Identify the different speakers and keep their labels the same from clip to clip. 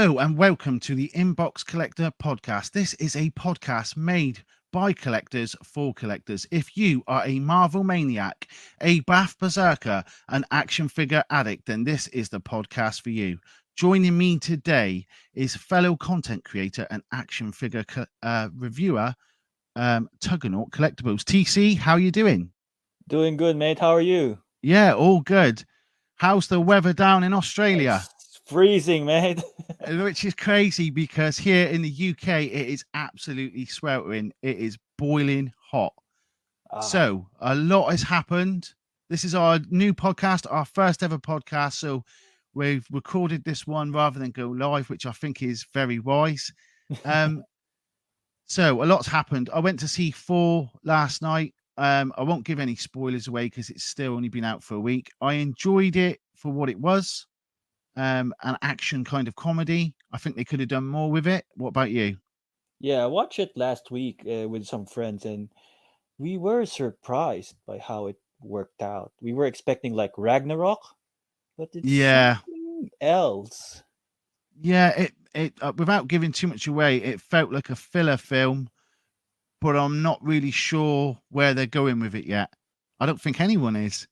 Speaker 1: Hello and welcome to the Inbox Collector podcast. This is a podcast made by collectors for collectors. If you are a Marvel maniac, a Baf berserker, an action figure addict, then this is the podcast for you. Joining me today is fellow content creator and action figure reviewer, Tuggernaut Collectibles. TC, how are you doing?
Speaker 2: Doing good, mate. How are you?
Speaker 1: Yeah, all good. How's the weather down in Australia?
Speaker 2: It's freezing, mate.
Speaker 1: Which is crazy because here in the UK, it is absolutely sweltering. It is boiling hot. So a lot has happened. This is our new podcast, our first ever podcast. So we've recorded this one rather than go live, which I think is very wise. So a lot's happened. I went to see 4 last night. I won't give any spoilers away because it's still only been out for a week. I enjoyed it for what it was. An action kind of comedy. I think they could have done more with it. What about you?
Speaker 2: Yeah, I watched it last week with some friends, and we were surprised by how it worked out. We were expecting like Ragnarok, but it's something else.
Speaker 1: Yeah, it without giving too much away, it felt like a filler film, but I'm not really sure where they're going with it yet. I don't think anyone is.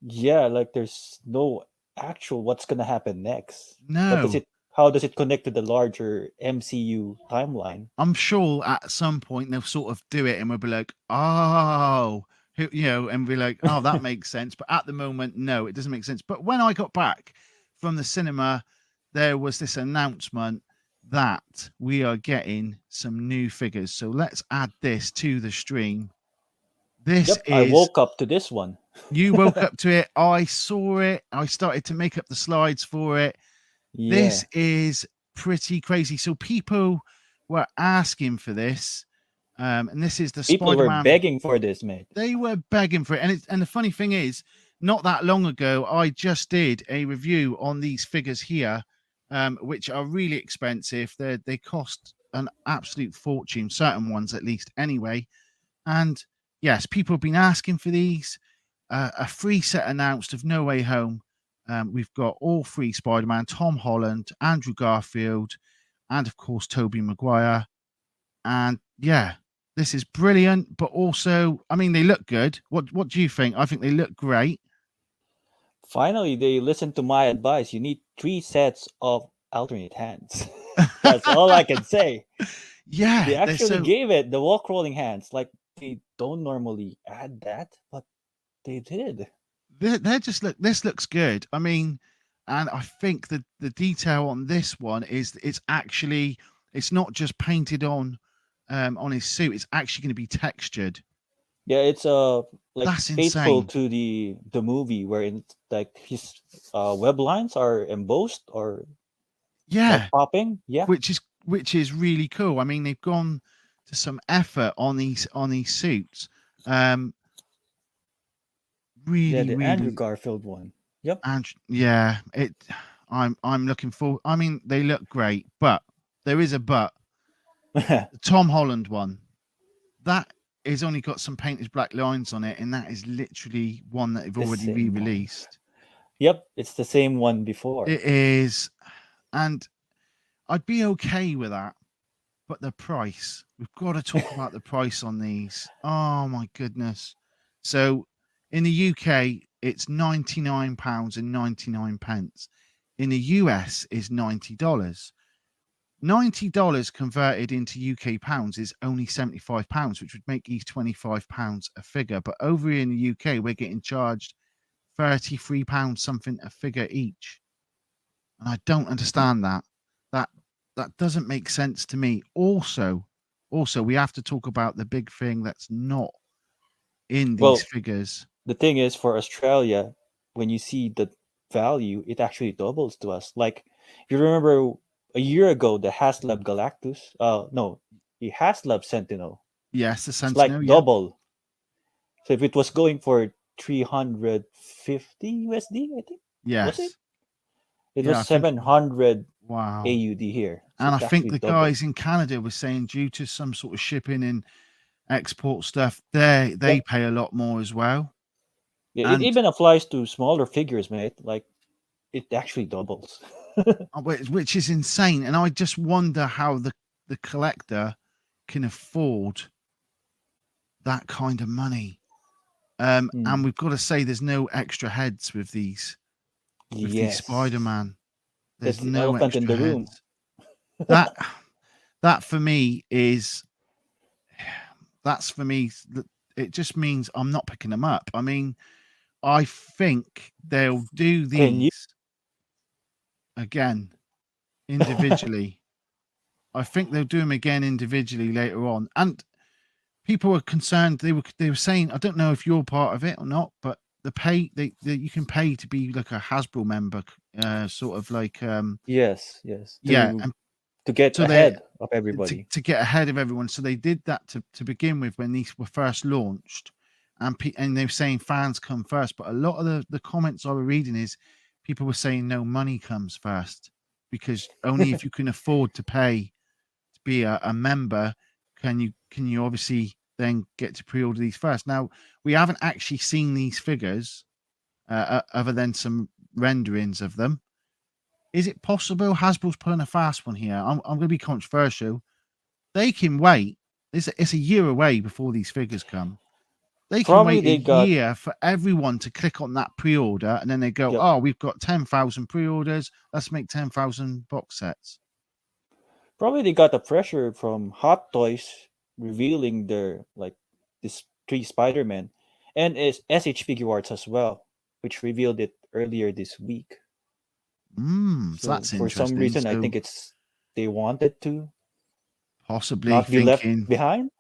Speaker 2: Yeah, like there's no actual what's gonna happen next.
Speaker 1: No.
Speaker 2: How does it connect to the larger MCU timeline?
Speaker 1: I'm sure at some point they'll sort of do it and we'll be like, oh, and be like, oh, that makes sense. But at the moment, no, it doesn't make sense. But when I got back from the cinema, there was this announcement that we are getting some new figures. So let's add this to the stream.
Speaker 2: I woke up to this one.
Speaker 1: You woke up to it. I saw it. I started to make up the slides for it. Yeah. This is pretty crazy. So people were asking for this. And this is the
Speaker 2: people
Speaker 1: Spiderman.
Speaker 2: Were begging for this, mate.
Speaker 1: They were begging for it. And the funny thing is, not that long ago, I just did a review on these figures here, which are really expensive. They cost an absolute fortune, certain ones at least anyway. And yes, people have been asking for these. A free set announced of No Way Home. We've got all 3 Spider-Man, Tom Holland, Andrew Garfield, and of course, Tobey Maguire. And yeah, this is brilliant, but also, I mean, they look good. What do you think? I think they look great.
Speaker 2: Finally, they listened to my advice. You need 3 sets of alternate hands. That's all I can say.
Speaker 1: Yeah.
Speaker 2: They actually gave it the walk rolling hands. Like, they don't normally add that, but they did.
Speaker 1: They're just this looks good. I mean, and I think the detail on this one is it's not just painted on his suit. It's actually going to be textured.
Speaker 2: Yeah, it's like
Speaker 1: that's
Speaker 2: faithful
Speaker 1: insane.
Speaker 2: to the movie wherein like his web lines are embossed or like popping. Yeah,
Speaker 1: which is really cool. I mean, they've gone to some effort on these suits. Really
Speaker 2: Andrew Garfield one. Yep.
Speaker 1: And yeah, I'm looking forward. I mean, they look great, but there is a but. The Tom Holland one, that is only got some painted black lines on it, and that is literally one that they've already re-released.
Speaker 2: Yep, it's the same one before.
Speaker 1: It is, and I'd be okay with that, but the price. We've got to talk about the price on these. Oh my goodness! So in the UK, it's £99.99. In the US, is $90. $90 converted into UK pounds is only £75, which would make these £25 a figure. But over here in the UK, we're getting charged £33 something a figure each, and I don't understand that. That doesn't make sense to me. Also, we have to talk about the big thing that's not in these figures.
Speaker 2: The thing is, for Australia, when you see the value, it actually doubles to us. Like, if you remember a year ago, the Haslab Galactus, the Haslab Sentinel.
Speaker 1: Yes, the Sentinel.
Speaker 2: It's like double. So if it was going for 350 USD, I think.
Speaker 1: Yes.
Speaker 2: Was it? It was 700
Speaker 1: wow.
Speaker 2: AUD here.
Speaker 1: So and I think the guys in Canada were saying due to some sort of shipping and export stuff, they pay a lot more as well.
Speaker 2: Yeah, it even applies to smaller figures, mate. Like, it actually doubles.
Speaker 1: which is insane. And I just wonder how the collector can afford that kind of money. And
Speaker 2: Mm.
Speaker 1: we've got to say, there's no extra heads with these
Speaker 2: Yes.
Speaker 1: Spider-Man.
Speaker 2: That's
Speaker 1: There's
Speaker 2: the
Speaker 1: no
Speaker 2: elephant in
Speaker 1: extra
Speaker 2: the room.
Speaker 1: heads. That that for me is that's for me. It just means I'm not picking them up. I mean, I think they'll do
Speaker 2: Can you?
Speaker 1: these again individually. I think they'll do them again individually later on. And people were concerned. They were saying, I don't know if you're part of it or not, but you can pay to be like a Hasbro member, sort of like
Speaker 2: Yes, yes.
Speaker 1: yeah, and
Speaker 2: To get
Speaker 1: so they
Speaker 2: ahead of everybody.
Speaker 1: to get ahead of everyone. So they did that to begin with when these were first launched, and they were saying fans come first. But a lot of the comments I were reading is people were saying no, money comes first, because only if you can afford to pay to be a member can you obviously then get to pre-order these first. Now we haven't actually seen these figures other than some renderings of them. Is it possible Hasbro's pulling a fast one here? I'm going to be controversial. They can wait. It's a year away before these figures come. They can
Speaker 2: Probably
Speaker 1: wait a
Speaker 2: they got
Speaker 1: year for everyone to click on that pre-order, and then they go,
Speaker 2: yep.
Speaker 1: "Oh, we've got 10,000 pre-orders. Let's make 10,000 box sets."
Speaker 2: Probably they got the pressure from Hot Toys revealing their like this three Spider-Man and is SH Figure Arts as well, which revealed it earlier this week.
Speaker 1: So
Speaker 2: So
Speaker 1: that's
Speaker 2: for some
Speaker 1: interesting.
Speaker 2: reason, I
Speaker 1: So
Speaker 2: think it's they wanted to
Speaker 1: possibly
Speaker 2: not be left
Speaker 1: thinking,
Speaker 2: behind.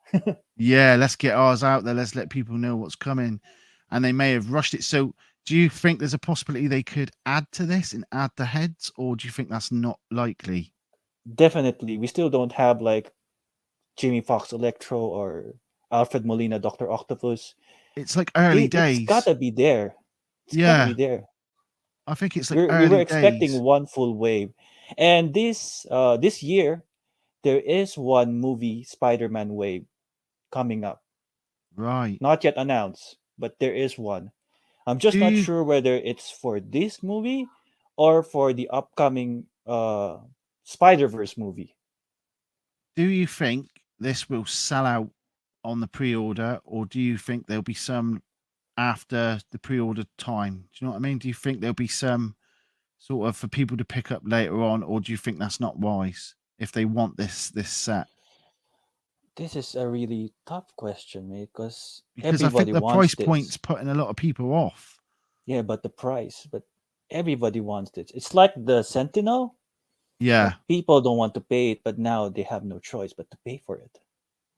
Speaker 1: yeah, let's get ours out there. Let's let people know what's coming, and they may have rushed it. So, do you think there's a possibility they could add to this and add the heads, or do you think that's not likely?
Speaker 2: Definitely, we still don't have like Jimmy Fox Electro or Alfred Molina Doctor Octopus.
Speaker 1: It's like early
Speaker 2: It's
Speaker 1: days.
Speaker 2: gotta be there. It's gotta be
Speaker 1: Yeah,
Speaker 2: there.
Speaker 1: I think it's like
Speaker 2: We were
Speaker 1: early
Speaker 2: expecting
Speaker 1: days.
Speaker 2: one full wave, and this year there is one movie Spider-Man wave coming up.
Speaker 1: Right.
Speaker 2: Not yet announced, but there is one. I'm just
Speaker 1: Do
Speaker 2: not
Speaker 1: you
Speaker 2: sure whether it's for this movie or for the upcoming Spider-Verse movie.
Speaker 1: do you think this will sell out on the pre-order, or do you think there'll be some after the pre-order time? Do you know what I mean? Do you think there'll be some sort of for people to pick up later on, or do you think that's not wise if they want this set?
Speaker 2: This is a really tough question, mate, because
Speaker 1: Because I think
Speaker 2: everybody
Speaker 1: the
Speaker 2: wants
Speaker 1: price point's
Speaker 2: this.
Speaker 1: putting a lot of people off.
Speaker 2: Yeah, but the price, but everybody wants this. It's like the Sentinel. Like
Speaker 1: Yeah.
Speaker 2: people don't want to pay it, but now they have no choice but to pay for it.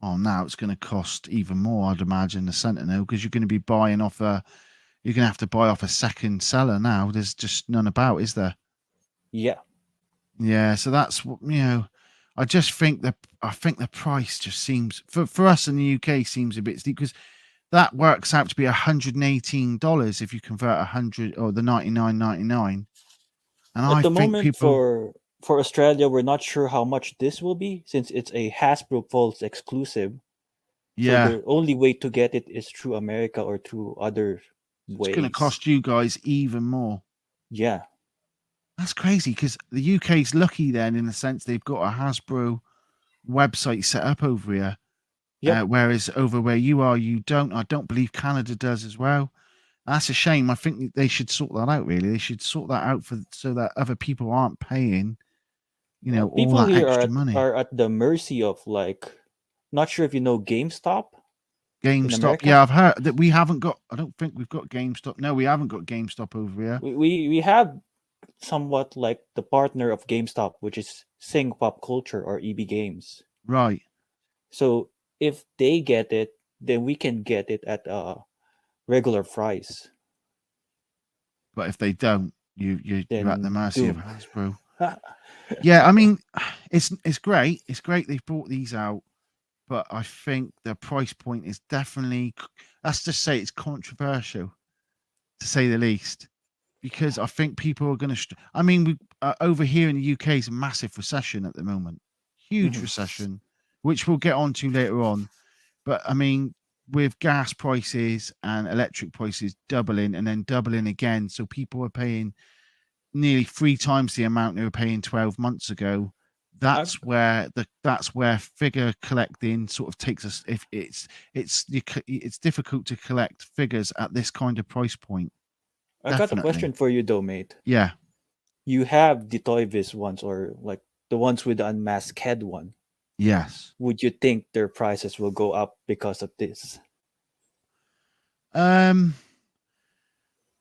Speaker 1: Oh, now it's going to cost even more, I'd imagine, the Sentinel, because you're going to be buying off you're going to have to buy off a second seller now. There's just none about, is there?
Speaker 2: Yeah.
Speaker 1: Yeah, so that's what I just think I think the price just seems for us in the UK seems a bit steep, because that works out to be $118 if you convert 100 or the 99.99. And
Speaker 2: At
Speaker 1: I
Speaker 2: the
Speaker 1: think
Speaker 2: moment
Speaker 1: people,
Speaker 2: for Australia, we're not sure how much this will be since it's a Hasbro Pulse exclusive. So
Speaker 1: yeah,
Speaker 2: the only way to get it is through America or through other
Speaker 1: it's going to
Speaker 2: ways.
Speaker 1: cost you guys even more.
Speaker 2: Yeah.
Speaker 1: That's crazy, because the UK's lucky then in the sense they've got a Hasbro website set up over here,
Speaker 2: Yep.
Speaker 1: whereas over where you are, you don't. I don't believe Canada does as well. That's a shame. I think they should sort that out. Really, they should sort that out for so that other people aren't paying, all
Speaker 2: People
Speaker 1: that
Speaker 2: here
Speaker 1: extra money.
Speaker 2: are at the mercy of like not sure if you know GameStop in
Speaker 1: GameStop,
Speaker 2: America.
Speaker 1: yeah, I've heard that we haven't got. I don't think we've got GameStop. No, we haven't got GameStop over here.
Speaker 2: We have somewhat like the partner of GameStop, which is Sing Pop Culture or EB Games.
Speaker 1: Right,
Speaker 2: So if they get it, then we can get it at a regular price.
Speaker 1: but if they don't, you're at the
Speaker 2: Then
Speaker 1: mercy of
Speaker 2: doom.
Speaker 1: Hasbro. Yeah, I mean, it's great. It's great they've brought these out, but I think the price point is definitely. Let's just say it's controversial, to say the least, because I think people are going to. I mean, we over here in the UK is a massive recession at the moment, huge
Speaker 2: Mhm.
Speaker 1: recession, which we'll get onto later on. But I mean, with gas prices and electric prices doubling and then doubling again, so people are paying nearly 3 times the amount they were paying 12 months ago.
Speaker 2: I,
Speaker 1: That's where figure collecting sort of takes us. If it's difficult to collect figures at this kind of price point.
Speaker 2: I got a
Speaker 1: Definitely,
Speaker 2: question for you though, mate.
Speaker 1: yeah,
Speaker 2: You have the Toy Biz ones, or like the ones with the unmasked head one.
Speaker 1: yes.
Speaker 2: Would you think their prices will go up because of this?
Speaker 1: Um,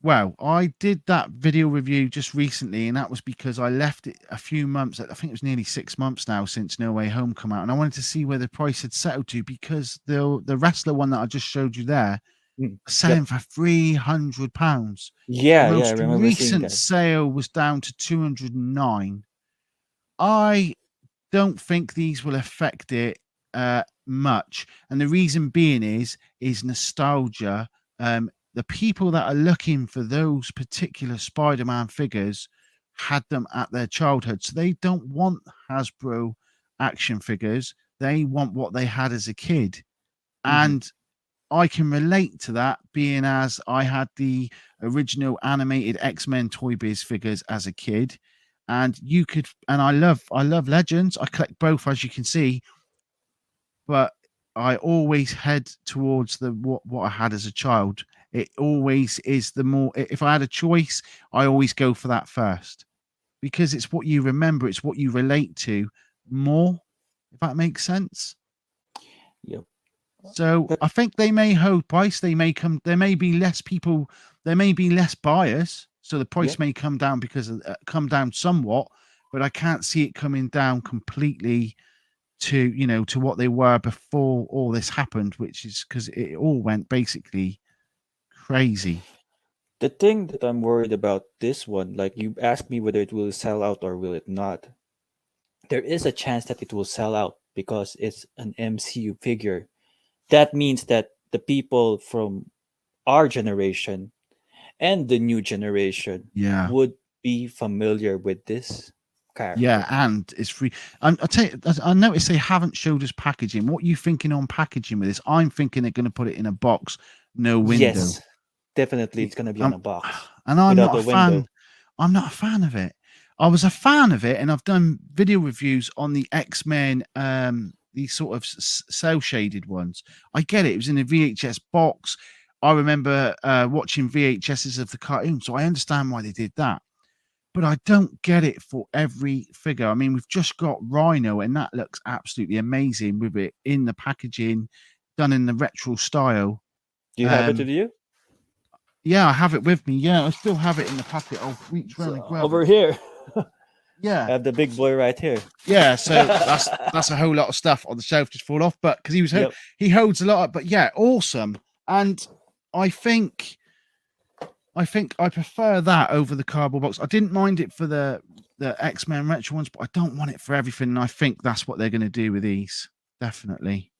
Speaker 1: Well, I did that video review just recently, and that was because I left it a few months. I think it was nearly 6 months now since No Way Home come out, and I wanted to see where the price had settled to because the wrestler one that I just showed you there
Speaker 2: Mm.
Speaker 1: was
Speaker 2: Yep.
Speaker 1: selling for £300. The
Speaker 2: Yeah, yeah, I
Speaker 1: most
Speaker 2: remember seeing
Speaker 1: recent
Speaker 2: that.
Speaker 1: sale was down to 209. I don't think these will affect it much, and the reason being is nostalgia. The people that are looking for those particular Spider-Man figures had them at their childhood, so they don't want Hasbro action figures. They want what they had as a kid,
Speaker 2: Hmm.
Speaker 1: and I can relate to that, being as I had the original animated X-Men Toy Biz figures as a kid, and I love Legends. I collect both, as you can see, but I always head towards the what I had as a child. It always is the more. If I had a choice, I always go for that first because it's what you remember. It's what you relate to more. If that makes sense.
Speaker 2: Yep.
Speaker 1: So
Speaker 2: But
Speaker 1: I think they may hold price. They may come. There may be less people. There may be less buyers. So the price
Speaker 2: yep.
Speaker 1: may come down because come down somewhat, but I can't see it coming down completely to to what they were before all this happened, which is because it all went basically crazy.
Speaker 2: The thing that I'm worried about this one, like you asked me whether it will sell out or will it not. There is a chance that it will sell out because it's an MCU figure. That means that the people from our generation and the new generation
Speaker 1: Yeah.
Speaker 2: would be familiar with this
Speaker 1: Yeah,
Speaker 2: character.
Speaker 1: and it's free. I tell you, I noticed they haven't showed us packaging. What are you thinking on packaging with this? I'm thinking they're going to put it in a box, no window.
Speaker 2: Yes, definitely
Speaker 1: Y-
Speaker 2: it's gonna be on
Speaker 1: Um,
Speaker 2: a box
Speaker 1: and I'm
Speaker 2: without
Speaker 1: not a
Speaker 2: a window.
Speaker 1: fan. I'm not a fan of it. I was a fan of it, and I've done video reviews on the X-Men, these sort of cell shaded ones. I get it. It was in a VHS box. I remember watching VHSs of the cartoon, so I understand why they did that. But I don't get it for every figure. I mean, we've just got Rhino, and that looks absolutely amazing with it in the packaging, done in the retro style.
Speaker 2: Do you have it with
Speaker 1: Um,
Speaker 2: you?
Speaker 1: yeah, I have it with me. Yeah, I still have it in the packet. I'll reach
Speaker 2: It's
Speaker 1: round and grab
Speaker 2: over
Speaker 1: it.
Speaker 2: here.
Speaker 1: Yeah,
Speaker 2: I have the big boy right here.
Speaker 1: yeah. So that's a whole lot of stuff on the shelf just fall off, but because
Speaker 2: Yep.
Speaker 1: he holds a lot. But yeah, awesome. And I think I prefer that over the cardboard box. I didn't mind it for the X-Men retro ones, but I don't want it for everything. And I think that's what they're going to do with these. Definitely.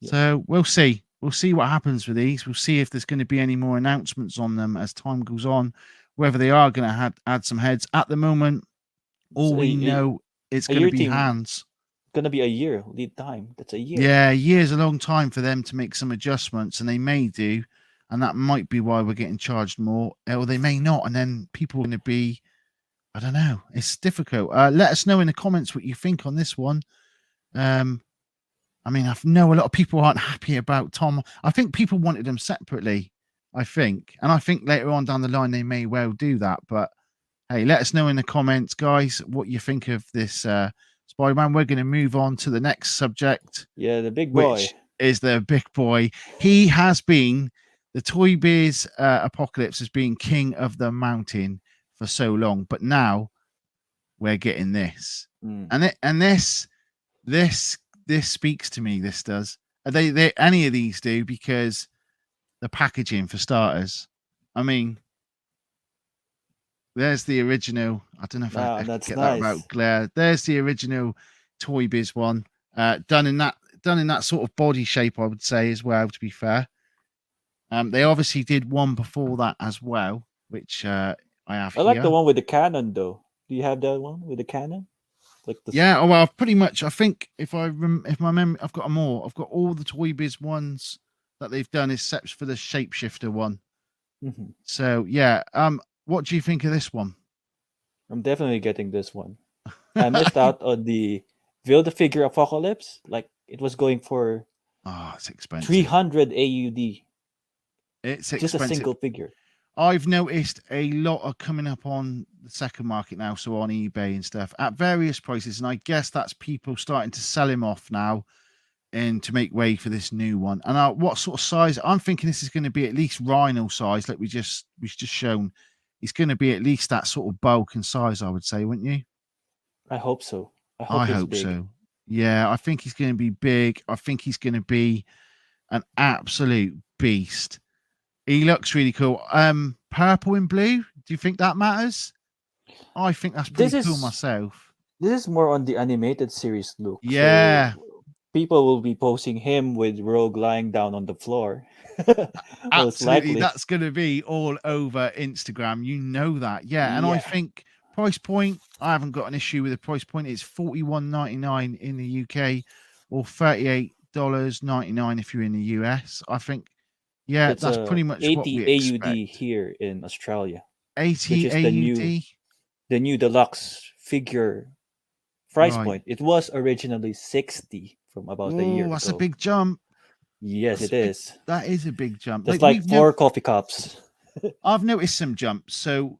Speaker 2: Yep.
Speaker 1: So we'll see. We'll see what happens with these. We'll see if there's going to be any more announcements on them as time goes on, whether they are going to add some heads. At the moment,
Speaker 2: It's
Speaker 1: all we know it's
Speaker 2: a
Speaker 1: going to
Speaker 2: year
Speaker 1: be
Speaker 2: team.
Speaker 1: hands.
Speaker 2: Gonna be a year lead time. That's a year.
Speaker 1: Yeah, a year's a long time for them to make some adjustments, and they may do, and that might be why we're getting charged more, or they may not, and then people are going to be, I don't know. It's difficult. Let us know in the comments what you think on this one. Um, I mean, I know a lot of people aren't happy about Tom. I think people wanted them separately. I think, and I think later on down the line they may well do that. But hey, let us know in the comments, guys, what you think of this Spider-Man. We're going to move on to the next subject,
Speaker 2: Yeah, the big boy.
Speaker 1: which is the big boy. He has been the Toy Biz Apocalypse has been king of the mountain for so long, but now we're getting this,
Speaker 2: Mm.
Speaker 1: and this this speaks to me. This does. They any of these do because the packaging for starters. I mean, there's the original. I don't know if I
Speaker 2: Ah,
Speaker 1: can
Speaker 2: that's
Speaker 1: get that
Speaker 2: nice.
Speaker 1: about glare. There's the original Toy Biz one, done in that sort of body shape, I would say as well. To be fair, they obviously did one before that as well, which I have
Speaker 2: I like the
Speaker 1: here.
Speaker 2: one with the cannon though. Do you have that one with the cannon? Like the
Speaker 1: Yeah, oh, well, pretty much. I think if my memory, I've got more. I've got all the Toy Biz ones that they've done, except for the shapeshifter one.
Speaker 2: Mhm.
Speaker 1: So yeah, What do you think of this one?
Speaker 2: I'm definitely getting this one. I missed out on the Build a Figure Apocalypse. Like it was going for
Speaker 1: Oh, it's expensive.
Speaker 2: 300 AUD,
Speaker 1: It's
Speaker 2: just a
Speaker 1: expensive.
Speaker 2: single figure.
Speaker 1: I've noticed a lot are coming up on the second market now, so on eBay and stuff at various prices, and I guess that's people starting to sell him off now and to make way for this new one. And what sort of size? I'm thinking this is going to be at least rhino size, like we've just shown. It's going to be at least that sort of bulk and size, I would say, wouldn't you?
Speaker 2: I hope so. I
Speaker 1: I
Speaker 2: hope he's
Speaker 1: hope
Speaker 2: big.
Speaker 1: so. Yeah, I think he's going to be big. I think he's going to be an absolute beast. He looks really cool. Purple and blue. Do you think that matters? I think that's
Speaker 2: This
Speaker 1: pretty cool
Speaker 2: is
Speaker 1: myself.
Speaker 2: this is more on the animated series look. So
Speaker 1: Yeah,
Speaker 2: people will be posting him with Rogue lying down on the floor. Most
Speaker 1: absolutely.
Speaker 2: likely.
Speaker 1: That's going to be all over Instagram. You know that. Yeah. And I
Speaker 2: Yeah.
Speaker 1: think price point, I haven't got an issue with the price point. It's $41.99 in the UK or $38.99 if you're in the US. I think, yeah,
Speaker 2: It's
Speaker 1: that's
Speaker 2: a
Speaker 1: pretty much what
Speaker 2: 80
Speaker 1: we
Speaker 2: AUD
Speaker 1: expect.
Speaker 2: here in Australia, which
Speaker 1: 80
Speaker 2: is
Speaker 1: AUD.
Speaker 2: the new deluxe figure price
Speaker 1: Right.
Speaker 2: point. It was originally 60 from about a
Speaker 1: Oh,
Speaker 2: year
Speaker 1: that's a
Speaker 2: ago.
Speaker 1: big jump.
Speaker 2: Yes,
Speaker 1: That's
Speaker 2: it
Speaker 1: a big,
Speaker 2: is.
Speaker 1: that is a big jump.
Speaker 2: That's
Speaker 1: Like
Speaker 2: like four coffee cups.
Speaker 1: I've noticed some jumps. So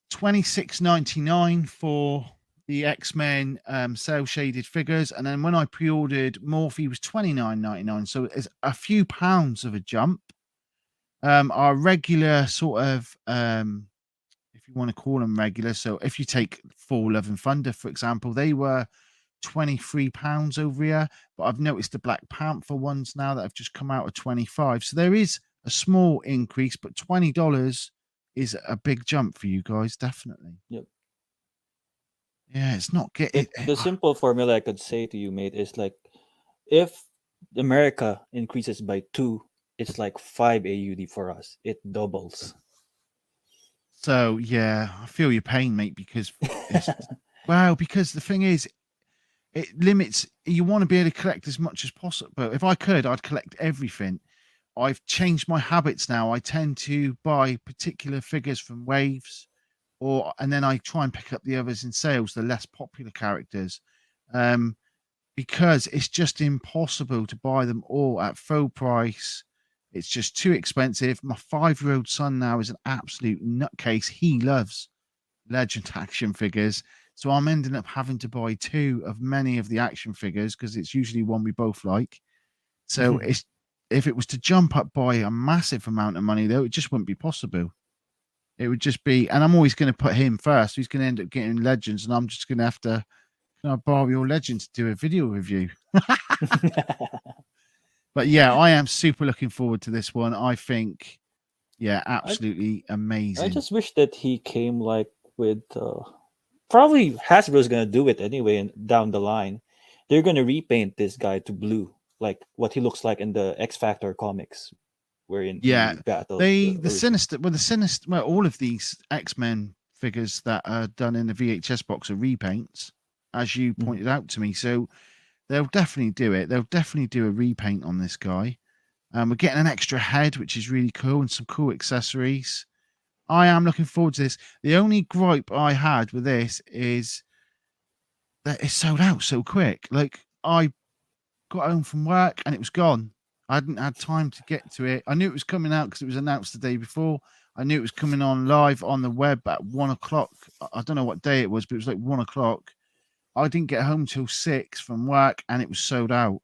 Speaker 1: 26.99 for the X-Men cell shaded figures, and then when I pre-ordered Morphe was 29.99. So it's a few pounds of a jump. Our regular sort of if you want to call them regular. So if you take Full Love and Thunder, for example, they were £23 over here, but I've noticed the Black Panther ones now that have just come out at 25. So there is a small increase, but $20 is a big jump for you guys, definitely.
Speaker 2: Yep.
Speaker 1: Yeah, it's not getting.
Speaker 2: It the simple formula I could say to you, mate, is like if America increases by two, it's like 5 AUD for us. It doubles.
Speaker 1: So yeah, I feel your pain, mate, because it's well, because the thing is, it limits. You want to be able to collect as much as possible. But if I could, I'd collect everything. I've changed my habits now. I tend to buy particular figures from waves, or and then I try and pick up the others in sales, the less popular characters, um, because it's just impossible to buy them all at full price. It's just too expensive. My 5-year-old son now is an absolute nutcase. He loves legend action figures. So I'm ending up having to buy two of many of the action figures because it's usually one we both like. So it's if it was to jump up by a massive amount of money, though, it just wouldn't be possible. It would just be, and I'm always going to put him first. He's going to end up getting legends, and I'm just going to have to, can I borrow your legends to do a video review? But yeah, I am super looking forward to this one. I think, yeah,
Speaker 2: I
Speaker 1: absolutely
Speaker 2: I
Speaker 1: amazing.
Speaker 2: just wish that he came like with probably Hasbro's gonna do it anyway and down the line. They're gonna repaint this guy to blue, like what he looks like in the X Factor comics, wherein
Speaker 1: Yeah,
Speaker 2: he battled the
Speaker 1: the
Speaker 2: original.
Speaker 1: sinister, well, the sinister, well, all of these X-Men figures that are done in the VHS box are repaints, as you
Speaker 2: Mhm.
Speaker 1: pointed out to me. So they'll definitely do it. They'll definitely do a repaint on this guy. We're getting an extra head, which is really cool, and some cool accessories. I am looking forward to this. The only gripe I had with this is that it's sold out so quick. Like I got home from work and it was gone. I hadn't had time to get to it. I knew it was coming out because it was announced the day before. I knew it was coming on live on the web at 1 o'clock. I don't know what day it was, but it was like 1 o'clock. I didn't get home till 6 from work and it was sold out.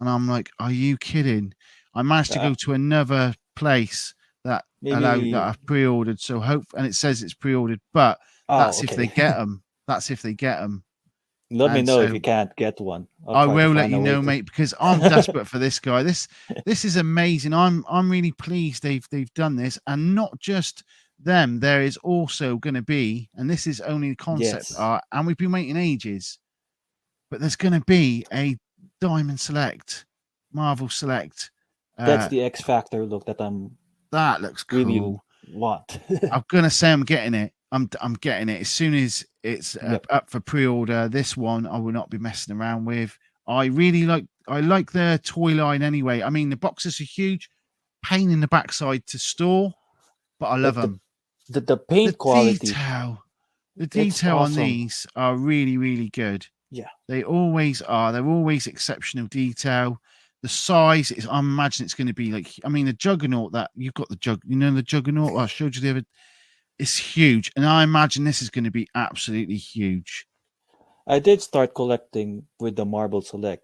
Speaker 1: And I'm like, are you kidding? I managed to
Speaker 2: Uh,
Speaker 1: go to another place that allowed that
Speaker 2: maybe.
Speaker 1: I've pre-ordered. So hope and it says it's pre-ordered, but
Speaker 2: Oh,
Speaker 1: that's if they
Speaker 2: okay.
Speaker 1: get them. That's if they get them.
Speaker 2: Let me
Speaker 1: And
Speaker 2: know if
Speaker 1: so
Speaker 2: you can't get one. I'll
Speaker 1: I
Speaker 2: try to
Speaker 1: will let
Speaker 2: find
Speaker 1: you
Speaker 2: a way
Speaker 1: know,
Speaker 2: to.
Speaker 1: mate, because I'm desperate for this guy. This is amazing. I'm really pleased they've done this, and not just them. There is also going to be, and this is only concept
Speaker 2: Yes,
Speaker 1: art, and we've been waiting ages, but there's going to be a Diamond Select, Marvel Select.
Speaker 2: that's
Speaker 1: Uh,
Speaker 2: the X Factor look that I'm
Speaker 1: that looks
Speaker 2: really
Speaker 1: cool.
Speaker 2: want.
Speaker 1: I'm gonna say I'm getting it. I'm getting it as soon as it's
Speaker 2: Yep.
Speaker 1: up for pre-order. This one I will not be messing around with. I like the toy line anyway. I mean the boxes are huge, pain in the backside to store, but I love
Speaker 2: But the
Speaker 1: them.
Speaker 2: The
Speaker 1: The
Speaker 2: paint quality,
Speaker 1: detail, the
Speaker 2: it's
Speaker 1: detail on
Speaker 2: awesome.
Speaker 1: these are really, really good.
Speaker 2: Yeah.
Speaker 1: They always are. They're always exceptional detail. The size is, I imagine it's going to be like, I mean, the Juggernaut that you've got, the Juggernaut I showed you the other, it's huge. And I imagine this is going to be absolutely huge.
Speaker 2: I did start collecting with the Marble Select.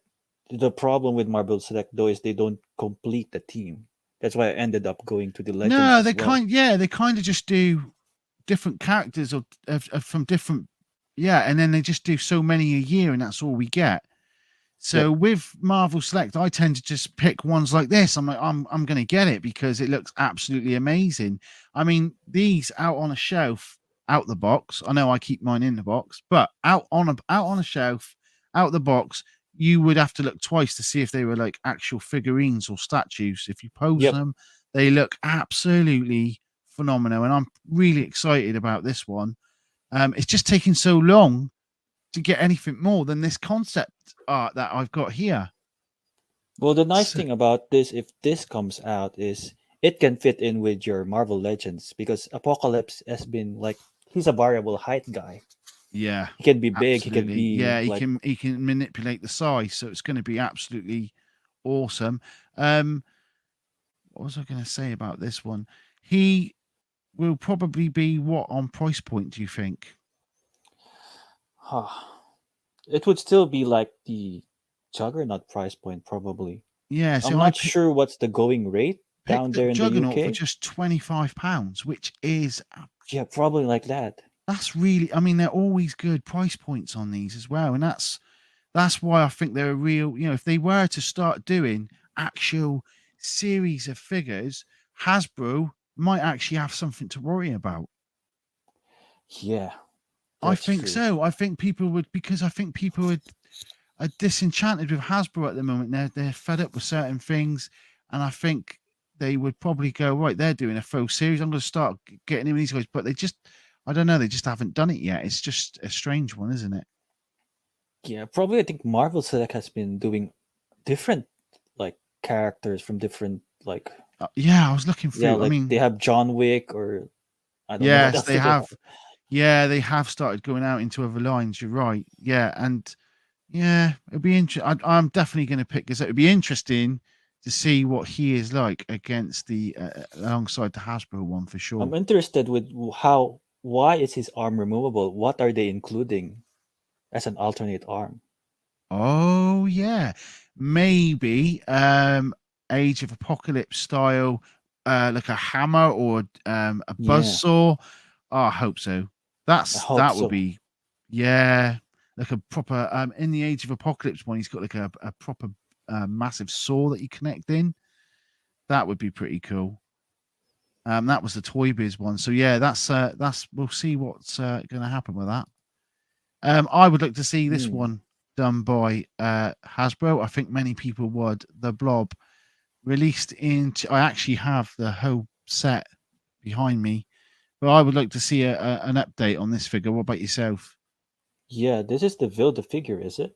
Speaker 2: The problem with Marble Select though is they don't complete the team. That's why I ended up going to the Legends
Speaker 1: No,
Speaker 2: as well.
Speaker 1: they kind of just do different characters or from different, yeah. And then they just do so many a year and that's all we get.
Speaker 2: Yep.
Speaker 1: So with Marvel Select, I tend to just pick ones like this. I'm like, I'm going to get it because it looks absolutely amazing. I mean, these out on a shelf, out the box. I know I keep mine in the box, but out on a shelf, out the box, you would have to look twice to see if they were like actual figurines or statues. If you pose
Speaker 2: Yep.
Speaker 1: them, they look absolutely phenomenal, and I'm really excited about this one. It's just taking so long to get anything more than this concept art that I've got here.
Speaker 2: Well, the nice
Speaker 1: So,
Speaker 2: thing about this, if this comes out, is it can fit in with your Marvel Legends because Apocalypse has been like he's a variable height guy.
Speaker 1: yeah,
Speaker 2: He can be big. He can
Speaker 1: absolutely.
Speaker 2: be
Speaker 1: Yeah,
Speaker 2: like
Speaker 1: he can manipulate the size, so it's going to be absolutely awesome. Um, what was I going to say about this one? He will probably be what on price point? Do you think?
Speaker 2: huh, it would still be like the Juggernaut price point probably.
Speaker 1: Yeah,
Speaker 2: I'm
Speaker 1: so
Speaker 2: not sure what's the going rate
Speaker 1: picked
Speaker 2: down
Speaker 1: up
Speaker 2: there in the
Speaker 1: Juggernaut for
Speaker 2: UK.
Speaker 1: just £25, which is
Speaker 2: Yeah, probably like that.
Speaker 1: that's really. I mean, they're always good price points on these as well, and that's why I think they're a real. If they were to start doing actual series of figures, Hasbro might actually have something to worry about.
Speaker 2: Yeah,
Speaker 1: I
Speaker 2: that's
Speaker 1: think
Speaker 2: true.
Speaker 1: so. I think people would because I think people are disenchanted with Hasbro at the moment. They're fed up with certain things, and I think they would probably go right. They're doing a full series. I'm going to start getting in with these guys, but they just I don't know. They just haven't done it yet. It's just a strange one, isn't it?
Speaker 2: Yeah, probably I think Marvel Select has been doing different like characters from different like
Speaker 1: Yeah, I was looking
Speaker 2: yeah,
Speaker 1: through. I
Speaker 2: like they
Speaker 1: mean,
Speaker 2: have John Wick or I don't know what
Speaker 1: yes,
Speaker 2: else
Speaker 1: they
Speaker 2: do they
Speaker 1: have.
Speaker 2: have.
Speaker 1: Yeah, they have started going out into other lines. You're right. Yeah, and yeah, it'll be interesting. I'm definitely going to pick this. It'll be interesting to see what he is like against the alongside the Hasbro one for
Speaker 2: I'm
Speaker 1: sure.
Speaker 2: interested with how why is his arm removable? What are they including as an alternate arm?
Speaker 1: Oh yeah, maybe Age of Apocalypse style, like a hammer or a
Speaker 2: Yeah,
Speaker 1: buzzsaw. Oh, I hope so.
Speaker 2: I hope
Speaker 1: That would
Speaker 2: so.
Speaker 1: be yeah, like a proper in the Age of Apocalypse one. He's got like a proper massive saw that you connect in. That would be pretty cool. That was the Toy Biz one. So yeah, that's we'll see what's going to happen with that. I would like to see this
Speaker 2: Hmm.
Speaker 1: one done by Hasbro. I think many people would. The Blob released into. I actually have the whole set behind me, but I would like to see an update on this figure. What about yourself?
Speaker 2: Yeah, this is the Vilda figure, is it?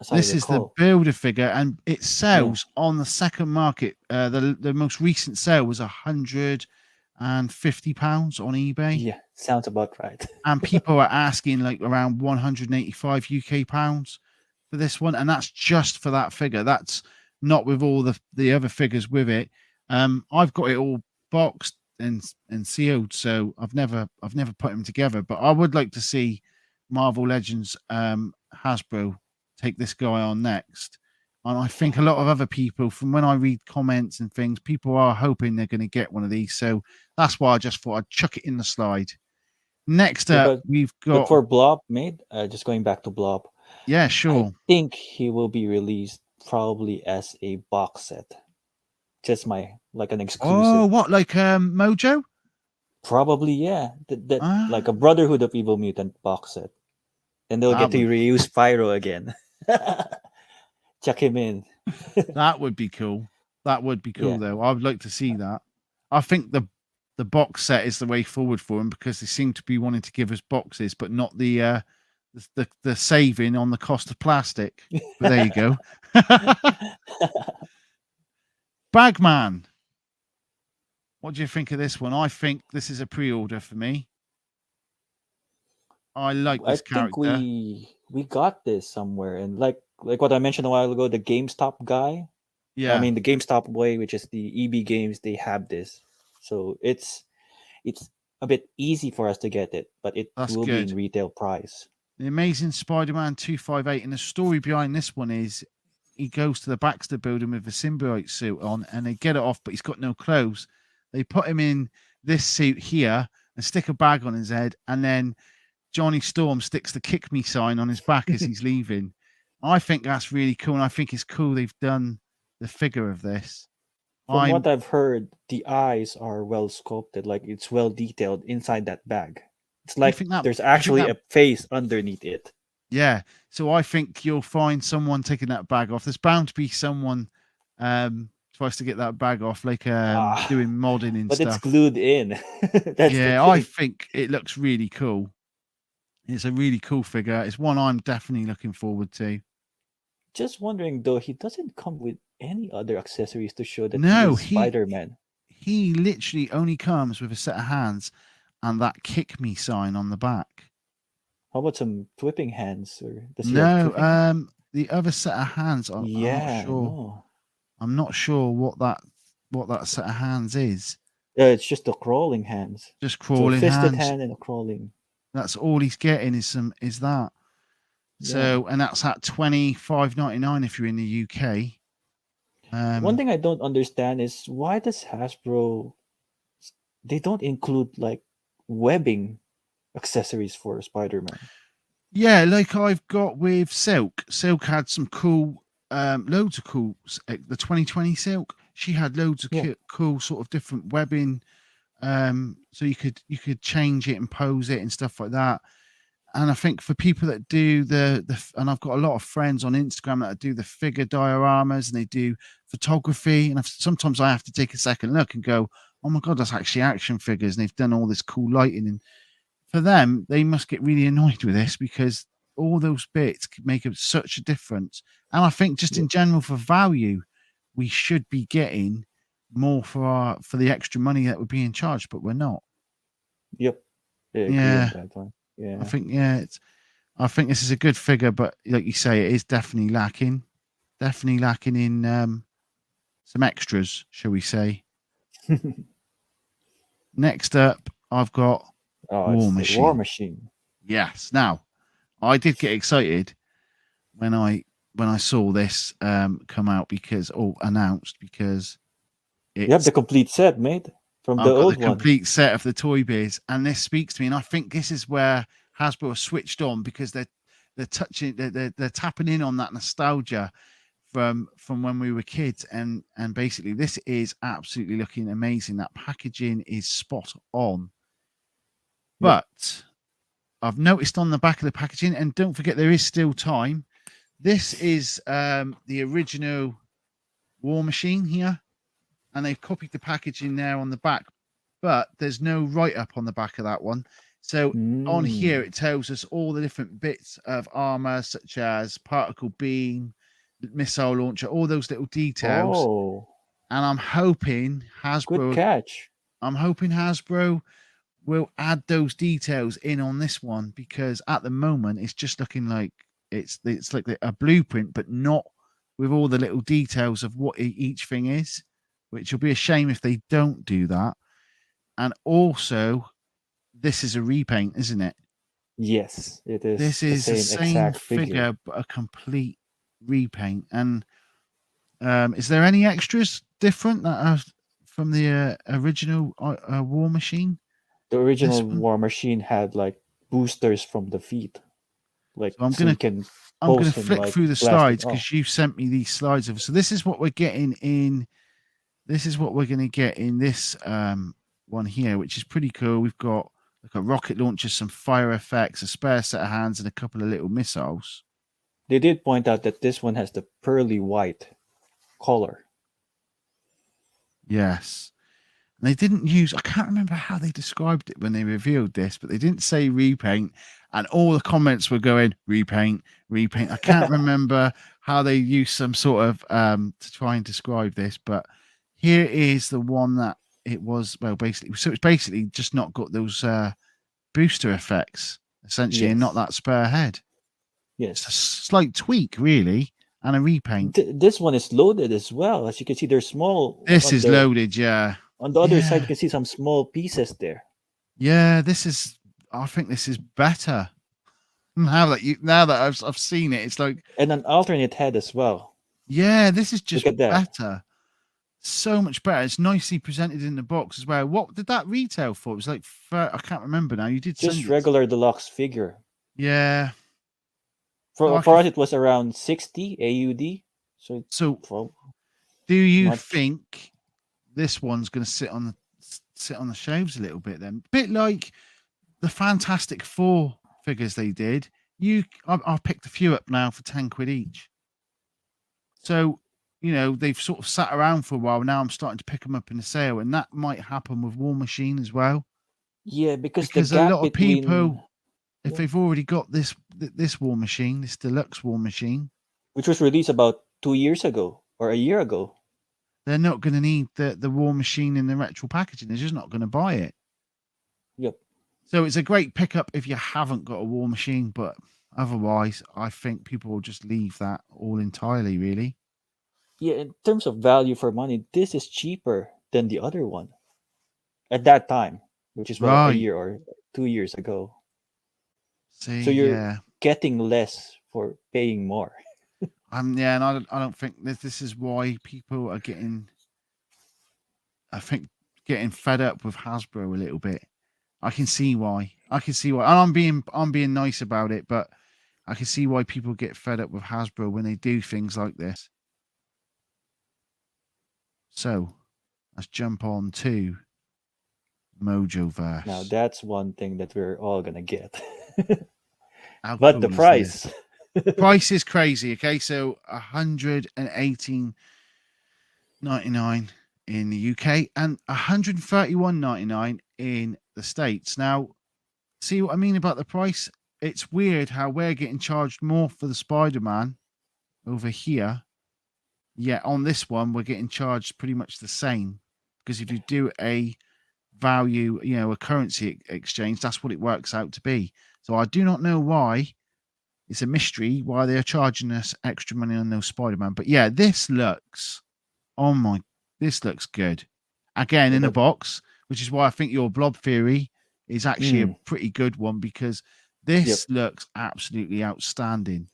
Speaker 2: As I
Speaker 1: This is the
Speaker 2: recall.
Speaker 1: builder figure, and it
Speaker 2: Yeah.
Speaker 1: sells on the second market. The most recent sale was £150 on eBay,
Speaker 2: Yeah, sounds about right.
Speaker 1: and people are asking like around 185 UK pounds for this one, and that's just for that figure. That's not with all the other figures with it. I've got it all boxed and sealed, so I've never put them together. But I would like to see Marvel Legends Hasbro take this guy on next. And I think a lot of other people, from when I read comments and things, people are hoping they're going to get one of these. So that's why I just thought I'd chuck it in the slide. Next
Speaker 2: Yeah,
Speaker 1: up,
Speaker 2: but
Speaker 1: we've
Speaker 2: but
Speaker 1: got
Speaker 2: for Blob made, just going back to Blob,
Speaker 1: yeah,
Speaker 2: I
Speaker 1: sure.
Speaker 2: think he will be released probably as a box set. Just my like an
Speaker 1: Oh,
Speaker 2: exclusive.
Speaker 1: what like Mojo?
Speaker 2: Probably yeah. That like
Speaker 1: Ah,
Speaker 2: a Brotherhood of Evil Mutant box set. And they'll
Speaker 1: that
Speaker 2: get to
Speaker 1: would
Speaker 2: reuse Pyro again. Chuck him in.
Speaker 1: that would be cool. That would be cool
Speaker 2: Yeah.
Speaker 1: though. I would like to see that. I think the box set is the way forward for him because they seem to be wanting to give us boxes, but not the saving on the cost of plastic. But there you go. Bagman. What do you think of this one? I think this is a pre-order for me. I like
Speaker 2: I
Speaker 1: this
Speaker 2: think
Speaker 1: character.
Speaker 2: we got this somewhere, and like what I mentioned a while ago, the GameStop guy. I
Speaker 1: Yeah,
Speaker 2: mean, the GameStop way, which is the EB Games, they have this, so it's a bit easy for us to get it, but it
Speaker 1: that's
Speaker 2: will be in
Speaker 1: good.
Speaker 2: retail price.
Speaker 1: The Amazing Spider-Man 258, and the story behind this one is he goes to the Baxter building with a symbiote suit on, and they get it off, but he's got no clothes. They put him in this suit here and stick a bag on his head, and then Johnny Storm sticks the "kick me" sign on his back as he's leaving. I think that's really cool, and I think it's cool they've done the figure of this.
Speaker 2: From what
Speaker 1: I'm,
Speaker 2: I've heard, the eyes are well sculpted, like it's well detailed inside that bag. It's
Speaker 1: you
Speaker 2: like
Speaker 1: think that?
Speaker 2: there's
Speaker 1: You think
Speaker 2: actually
Speaker 1: that?
Speaker 2: a face underneath it.
Speaker 1: Yeah. So I think you'll find someone taking that bag off. There's bound to be someone tries to get that bag off, like
Speaker 2: Ah,
Speaker 1: doing modding and
Speaker 2: but it's
Speaker 1: stuff.
Speaker 2: glued in. That's the
Speaker 1: Yeah, I
Speaker 2: thing.
Speaker 1: think it looks really cool. It's a really cool figure. It's one I'm definitely looking forward to.
Speaker 2: Just wondering though, he doesn't come with any other accessories to show that he
Speaker 1: No,
Speaker 2: is
Speaker 1: he
Speaker 2: Spider-Man.
Speaker 1: he literally only comes with a set of hands and that "kick me" sign on the back.
Speaker 2: How about some whipping hands, or does he have
Speaker 1: No,
Speaker 2: whipping hands?
Speaker 1: the other set of hands, I'm not
Speaker 2: Yeah,
Speaker 1: sure.
Speaker 2: no.
Speaker 1: I'm not sure what that set of hands is.
Speaker 2: It's just the crawling hands.
Speaker 1: Just
Speaker 2: So a
Speaker 1: crawling
Speaker 2: fisted
Speaker 1: hands.
Speaker 2: hand and a crawling.
Speaker 1: That's all he's getting is that.
Speaker 2: Yeah.
Speaker 1: So, and that's at 25.99 if you're in the UK.
Speaker 2: One
Speaker 1: Um,
Speaker 2: thing I don't understand is why does Hasbro they don't include like webbing accessories for Spider-Man?
Speaker 1: yeah, like I've got with Silk. Silk had some cool, loads of cool. The 2020 Silk, she had loads of
Speaker 2: Yeah.
Speaker 1: cool sort of different webbing. So you could change it and pose it and stuff like that. And I think for people that do and I've got a lot of friends on Instagram that do the figure dioramas and they do photography, and sometimes I have to take a second look and go, oh my god, that's actually action figures, and they've done all this cool lighting. And for them, they must get really annoyed with this because all those bits could make such a difference. And I think just
Speaker 2: Yep.
Speaker 1: in general for value, we should be getting more for the extra money that we're being charged, but we're not.
Speaker 2: Yep. I agree on
Speaker 1: Yeah,
Speaker 2: that one.
Speaker 1: I
Speaker 2: Yeah.
Speaker 1: think yeah, I think this is a good figure, but like you say, it is definitely lacking. Definitely lacking in some extras, shall we say. Next up, I've got
Speaker 2: Oh,
Speaker 1: War
Speaker 2: it's the War
Speaker 1: Machine.
Speaker 2: Machine.
Speaker 1: Yes. Now, I did get excited when I saw this come out because or announced because
Speaker 2: You have
Speaker 1: it's
Speaker 2: the complete set, mate, from the
Speaker 1: I've got the
Speaker 2: old one.
Speaker 1: complete set of the Toy Biz, and this speaks to me. And I think this is where Hasbro are switched on because they're touching they're tapping in on that nostalgia from when we were kids, and basically this is absolutely looking amazing. That packaging is spot on.
Speaker 2: Yep.
Speaker 1: But I've noticed on the back of the packaging, and don't forget there is still time. This is the original War Machine here, and they've copied the packaging there on the back, but there's no write up on the back of that one. So on here
Speaker 2: Mm.
Speaker 1: it tells us all the different bits of armor, such as particle beam, missile launcher, all those little details.
Speaker 2: Oh,
Speaker 1: And
Speaker 2: good catch.
Speaker 1: I'm hoping Hasbro will add those details in on this one because at the moment it's just looking like it's like a blueprint, but not with all the little details of what each thing is, which will be a shame if they don't do that. And also, this is a repaint, isn't it?
Speaker 2: Yes, it is
Speaker 1: This
Speaker 2: the
Speaker 1: is the
Speaker 2: same
Speaker 1: same
Speaker 2: exact figure.
Speaker 1: figure but a complete repaint. And is there any extras different that are from the original War Machine?
Speaker 2: The
Speaker 1: This
Speaker 2: original
Speaker 1: one.
Speaker 2: War Machine had like boosters from the feet, like
Speaker 1: So I'm
Speaker 2: so
Speaker 1: gonna
Speaker 2: you can
Speaker 1: I'm gonna
Speaker 2: post him
Speaker 1: flick
Speaker 2: like
Speaker 1: through the
Speaker 2: blasting
Speaker 1: slides
Speaker 2: off.
Speaker 1: because you've sent me these slides of. So this is what we're getting in. This is what we're gonna get in this one here, which is pretty cool. We've got like a rocket launcher, some fire effects, a spare set of hands, and a couple of little missiles.
Speaker 2: They did point out that this one has the pearly white color.
Speaker 1: Yes. And they didn't use, I can't remember how they described it when they revealed this, but they didn't say repaint. And all the comments were going, repaint, repaint. I can't remember how they used some sort of to try and describe this, but here is the one that it was, well, basically, so it's basically just not got those booster effects essentially, and not
Speaker 2: Yes.
Speaker 1: that spare head. It's a
Speaker 2: Yes.
Speaker 1: slight tweak, really, and a repaint.
Speaker 2: This one is loaded as well. As you can see, there's small
Speaker 1: This is loaded, yeah.
Speaker 2: on the other side. You
Speaker 1: Yeah.
Speaker 2: can see some small pieces there,
Speaker 1: Yeah, this is. I think this is better. Now that I've seen it, it's like,
Speaker 2: and an alternate head as well.
Speaker 1: yeah, this is
Speaker 2: Look
Speaker 1: just
Speaker 2: at that.
Speaker 1: better. So much better. It's nicely presented in the box as well. What did that retail for? It was like, I can't remember now. You did send
Speaker 2: Just
Speaker 1: it.
Speaker 2: regular deluxe figure.
Speaker 1: Yeah. So
Speaker 2: For
Speaker 1: I could.
Speaker 2: us, it was around 60 AUD. So
Speaker 1: So,
Speaker 2: well,
Speaker 1: do you
Speaker 2: much.
Speaker 1: think this one's going to sit on the shelves a little bit? Then, bit like the Fantastic Four figures they did. I've picked a few up now for 10 quid each. So, they've sort of sat around for a while. Now I'm starting to pick them up in the sale, and that might happen with War Machine as well.
Speaker 2: Yeah, because the
Speaker 1: Because a
Speaker 2: gap
Speaker 1: lot of
Speaker 2: between,
Speaker 1: people, if they've already got this War Machine, this deluxe War Machine,
Speaker 2: which was released about 2 years ago or a year ago.
Speaker 1: they're not going to need the War Machine in the retro packaging. They're just not going to buy it.
Speaker 2: Yep.
Speaker 1: So it's a great pickup if you haven't got a War Machine, but otherwise, I think people will just leave that all entirely, really.
Speaker 2: Yeah, in terms of value for money, this is cheaper than the other one at that time, which is well a
Speaker 1: Right.
Speaker 2: year or 2 years ago.
Speaker 1: See,
Speaker 2: So you're
Speaker 1: yeah.
Speaker 2: getting less for paying more.
Speaker 1: Yeah, and I don't think this is why people are I think, getting fed up with Hasbro a little bit. I can see why. And I'm being nice about it, but I can see why people get fed up with Hasbro when they do things like this. So let's jump on to Mojo
Speaker 2: Now
Speaker 1: verse.
Speaker 2: that's one thing that we're all gonna get.
Speaker 1: How
Speaker 2: But the
Speaker 1: cool is this?
Speaker 2: price.
Speaker 1: Price is crazy. Okay, so 118.99 in the UK and 131.99 in the States. Now, see what I mean about the price? It's weird how we're getting charged more for the Spider-Man over here. Yet on this one, we're getting charged pretty much the same. Because if you do a value, a currency exchange, that's what it works out to be. So I do not know why. It's a mystery why they're charging us extra money on those Spider-Man. But yeah, this looks good. Again,
Speaker 2: Yeah,
Speaker 1: in a box, which is why I think your blob theory is actually a
Speaker 2: Mm,
Speaker 1: pretty good one because
Speaker 2: yep.
Speaker 1: this looks absolutely outstanding.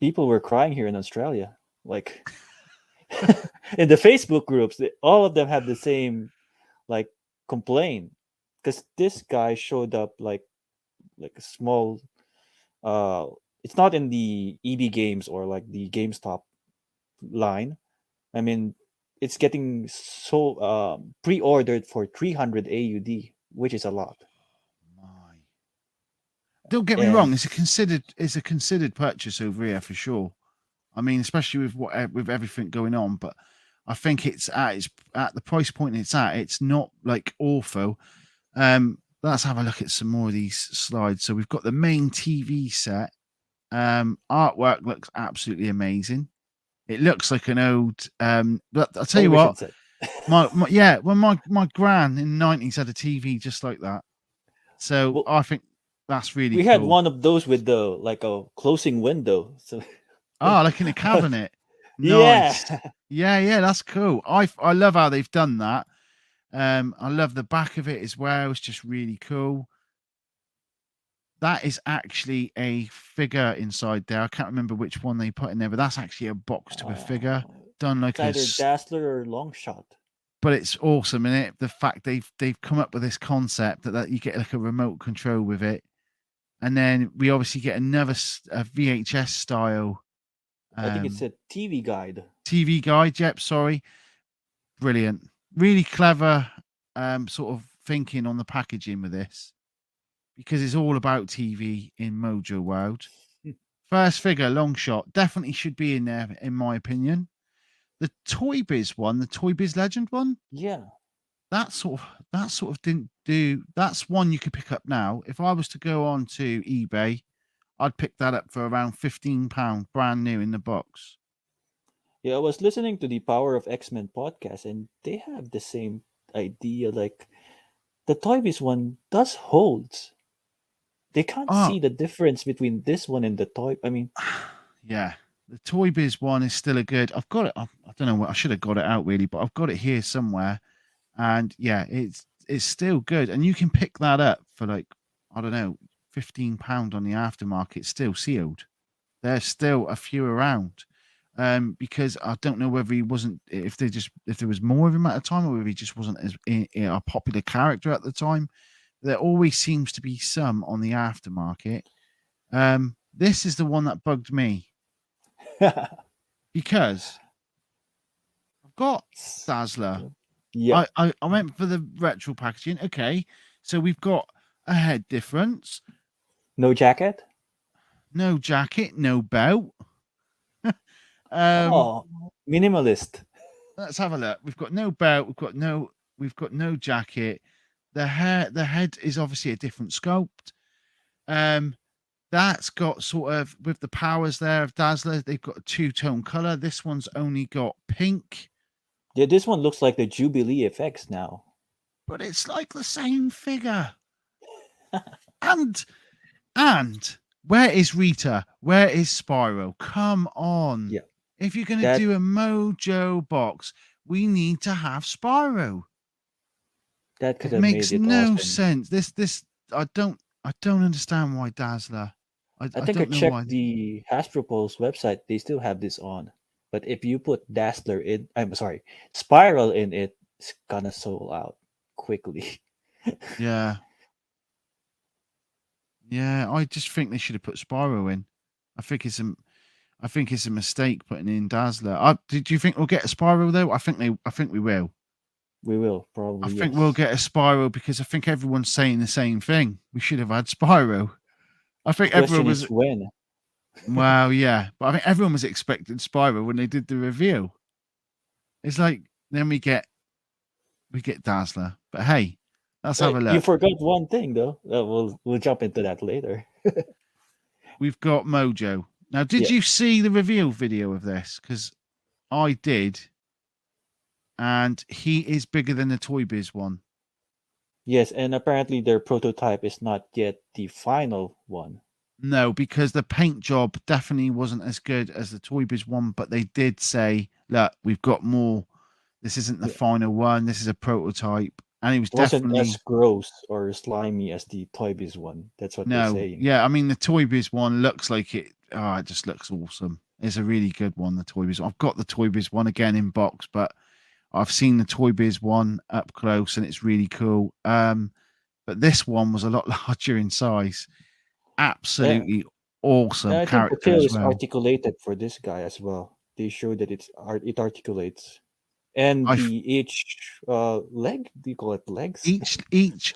Speaker 2: People were crying here in Australia. Like in the Facebook groups, all of them have the same like complaint because this guy showed up like a small uh it's not in the EB games or like the GameStop line. I mean, it's getting so pre-ordered for 300 AUD, which is a lot.
Speaker 1: My. Don't get me
Speaker 2: And
Speaker 1: wrong, it's a considered purchase over here for sure. I mean, especially with everything going on, but I think it's at the price point it's at. It's not like awful. Let's have a look at some more of these slides. So we've got the main TV set. Artwork looks absolutely amazing. It looks like an old. But I'll tell you
Speaker 2: television
Speaker 1: what,
Speaker 2: set.
Speaker 1: yeah, when my gran in the 90s had a TV just like that. So
Speaker 2: Well,
Speaker 1: I think that's really
Speaker 2: we had
Speaker 1: cool.
Speaker 2: one of those with the like a closing window. So
Speaker 1: Oh, like in a cabinet.
Speaker 2: yeah.
Speaker 1: Nice. Yeah, that's cool. I love how they've done that. I love the back of it as well. It's just really cool. That is actually a figure inside there. I can't remember which one they put in there, but that's actually a box to a figure done
Speaker 2: It's
Speaker 1: like
Speaker 2: either Dazzler or Long Shot.
Speaker 1: but it's awesome in it. The fact they've come up with this concept that you get like a remote control with it, and then we obviously get another a VHS style
Speaker 2: I think it's
Speaker 1: um,
Speaker 2: a TV guide.
Speaker 1: TV guide. Yep, sorry, brilliant, really clever sort of thinking on the packaging with this because it's all about TV in Mojo World. First figure, long shot, definitely should be in there in my opinion. The Toy Biz one, the Toy Biz Legend one,
Speaker 2: Yeah.
Speaker 1: that sort of didn't do. That's one you could pick up now. If I was to go on to eBay, I'd pick that up for around £15, brand new in the box.
Speaker 2: Yeah, I was listening to the Power of X-Men podcast and they have the same idea. Like the Toy Biz one does holds. They can't
Speaker 1: Oh,
Speaker 2: see the difference between this one and the toy. I mean,
Speaker 1: yeah. The Toy Biz one is still a good. I've got it. I don't know what I should have got it out really, but I've got it here somewhere. And yeah, it's still good. And you can pick that up for like, I don't know, £15 on the aftermarket, still sealed. There's still a few around. Because I don't know whether he wasn't, if there was more of him at the time, or whether he just wasn't as a popular character at the time. There always seems to be some on the aftermarket. This is the one that bugged me because I've got Dazzler.
Speaker 2: yep,
Speaker 1: I went for the retro packaging. Okay, so we've got a head difference,
Speaker 2: no jacket.
Speaker 1: no jacket, no belt. Um,
Speaker 2: Oh, minimalist.
Speaker 1: let's have a look. We've got no belt. We've got no jacket. The head is obviously a different sculpt. Um, that's got sort of with the powers there of Dazzler. They've got a two-tone color. This one's only got pink,
Speaker 2: Yeah, this one looks like the Jubilee effects now.
Speaker 1: but it's like the same figure. And And where is Rita? Where is Spyro? Come on.
Speaker 2: Yeah,
Speaker 1: If you're going to
Speaker 2: that
Speaker 1: do a Mojo box, we need to have Spyro.
Speaker 2: that could
Speaker 1: It
Speaker 2: have made
Speaker 1: makes
Speaker 2: it
Speaker 1: no
Speaker 2: awesome.
Speaker 1: sense. This I don't understand why Dazzler.
Speaker 2: I
Speaker 1: I
Speaker 2: think I
Speaker 1: don't know
Speaker 2: checked
Speaker 1: why.
Speaker 2: the Hasbro Pulse website. They still have this on, but if you put Dazzler in, I'm sorry, Spiral in it, it's gonna sold out quickly.
Speaker 1: Yeah. Yeah, I just think they should have put Spyro in. I think it's a I think it's a mistake putting in Dazzler. Do you think we'll get a Spyro though? I think we will.
Speaker 2: We will
Speaker 1: I
Speaker 2: probably
Speaker 1: think we'll
Speaker 2: yes.
Speaker 1: get a Spyro because I think everyone's saying the same thing. We should have had Spyro. I
Speaker 2: The
Speaker 1: think everyone
Speaker 2: question
Speaker 1: was,
Speaker 2: is when.
Speaker 1: well, yeah, but I think everyone was expecting Spyro when they did the reveal. It's like then we get Dazzler, but hey, let's have a
Speaker 2: You
Speaker 1: look.
Speaker 2: forgot one thing though. We'll jump into that later.
Speaker 1: We've got Mojo. Now, did
Speaker 2: Yeah.
Speaker 1: you see the reveal video of this? Because I did, and he is bigger than the Toy Biz one.
Speaker 2: Yes, and apparently their prototype is not yet the final one.
Speaker 1: No, because the paint job definitely wasn't as good as the Toy Biz one, but they did say, look, we've got more. This isn't the
Speaker 2: Yeah.
Speaker 1: final one. This is a prototype. And it was
Speaker 2: It wasn't as
Speaker 1: definitely
Speaker 2: gross or slimy as the Toy Biz one. That's what they're
Speaker 1: no.
Speaker 2: saying.
Speaker 1: Yeah, I mean the Toy Biz one looks like it. Oh, it just looks awesome. It's a really good one, the Toy Biz. I've got the Toy Biz one again in box, but I've seen the Toy Biz one up close and it's really cool. But this one was a lot larger in size.
Speaker 2: Yeah,
Speaker 1: Absolutely awesome
Speaker 2: I think the
Speaker 1: character
Speaker 2: tail
Speaker 1: as
Speaker 2: is
Speaker 1: well.
Speaker 2: articulated for this guy as well. They show that it articulates, and
Speaker 1: I
Speaker 2: the each leg. Do you call it legs?
Speaker 1: each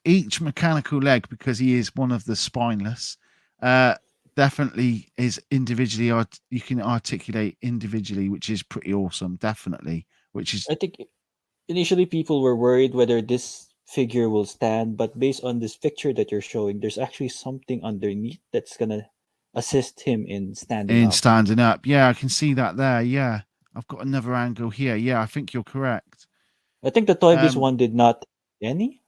Speaker 1: each mechanical leg because he is one of the spineless. Uh, definitely is individually. You can articulate individually, which is pretty awesome. Definitely, which is
Speaker 2: I think initially people were worried whether this figure will stand, but based on this picture that you're showing, there's actually something underneath that's gonna assist him in standing
Speaker 1: in
Speaker 2: up.
Speaker 1: standing up. Yeah, I can see that there. Yeah, I've got another angle here. Yeah, I think you're correct.
Speaker 2: I think the Toy Biz
Speaker 1: Um,
Speaker 2: one did not any.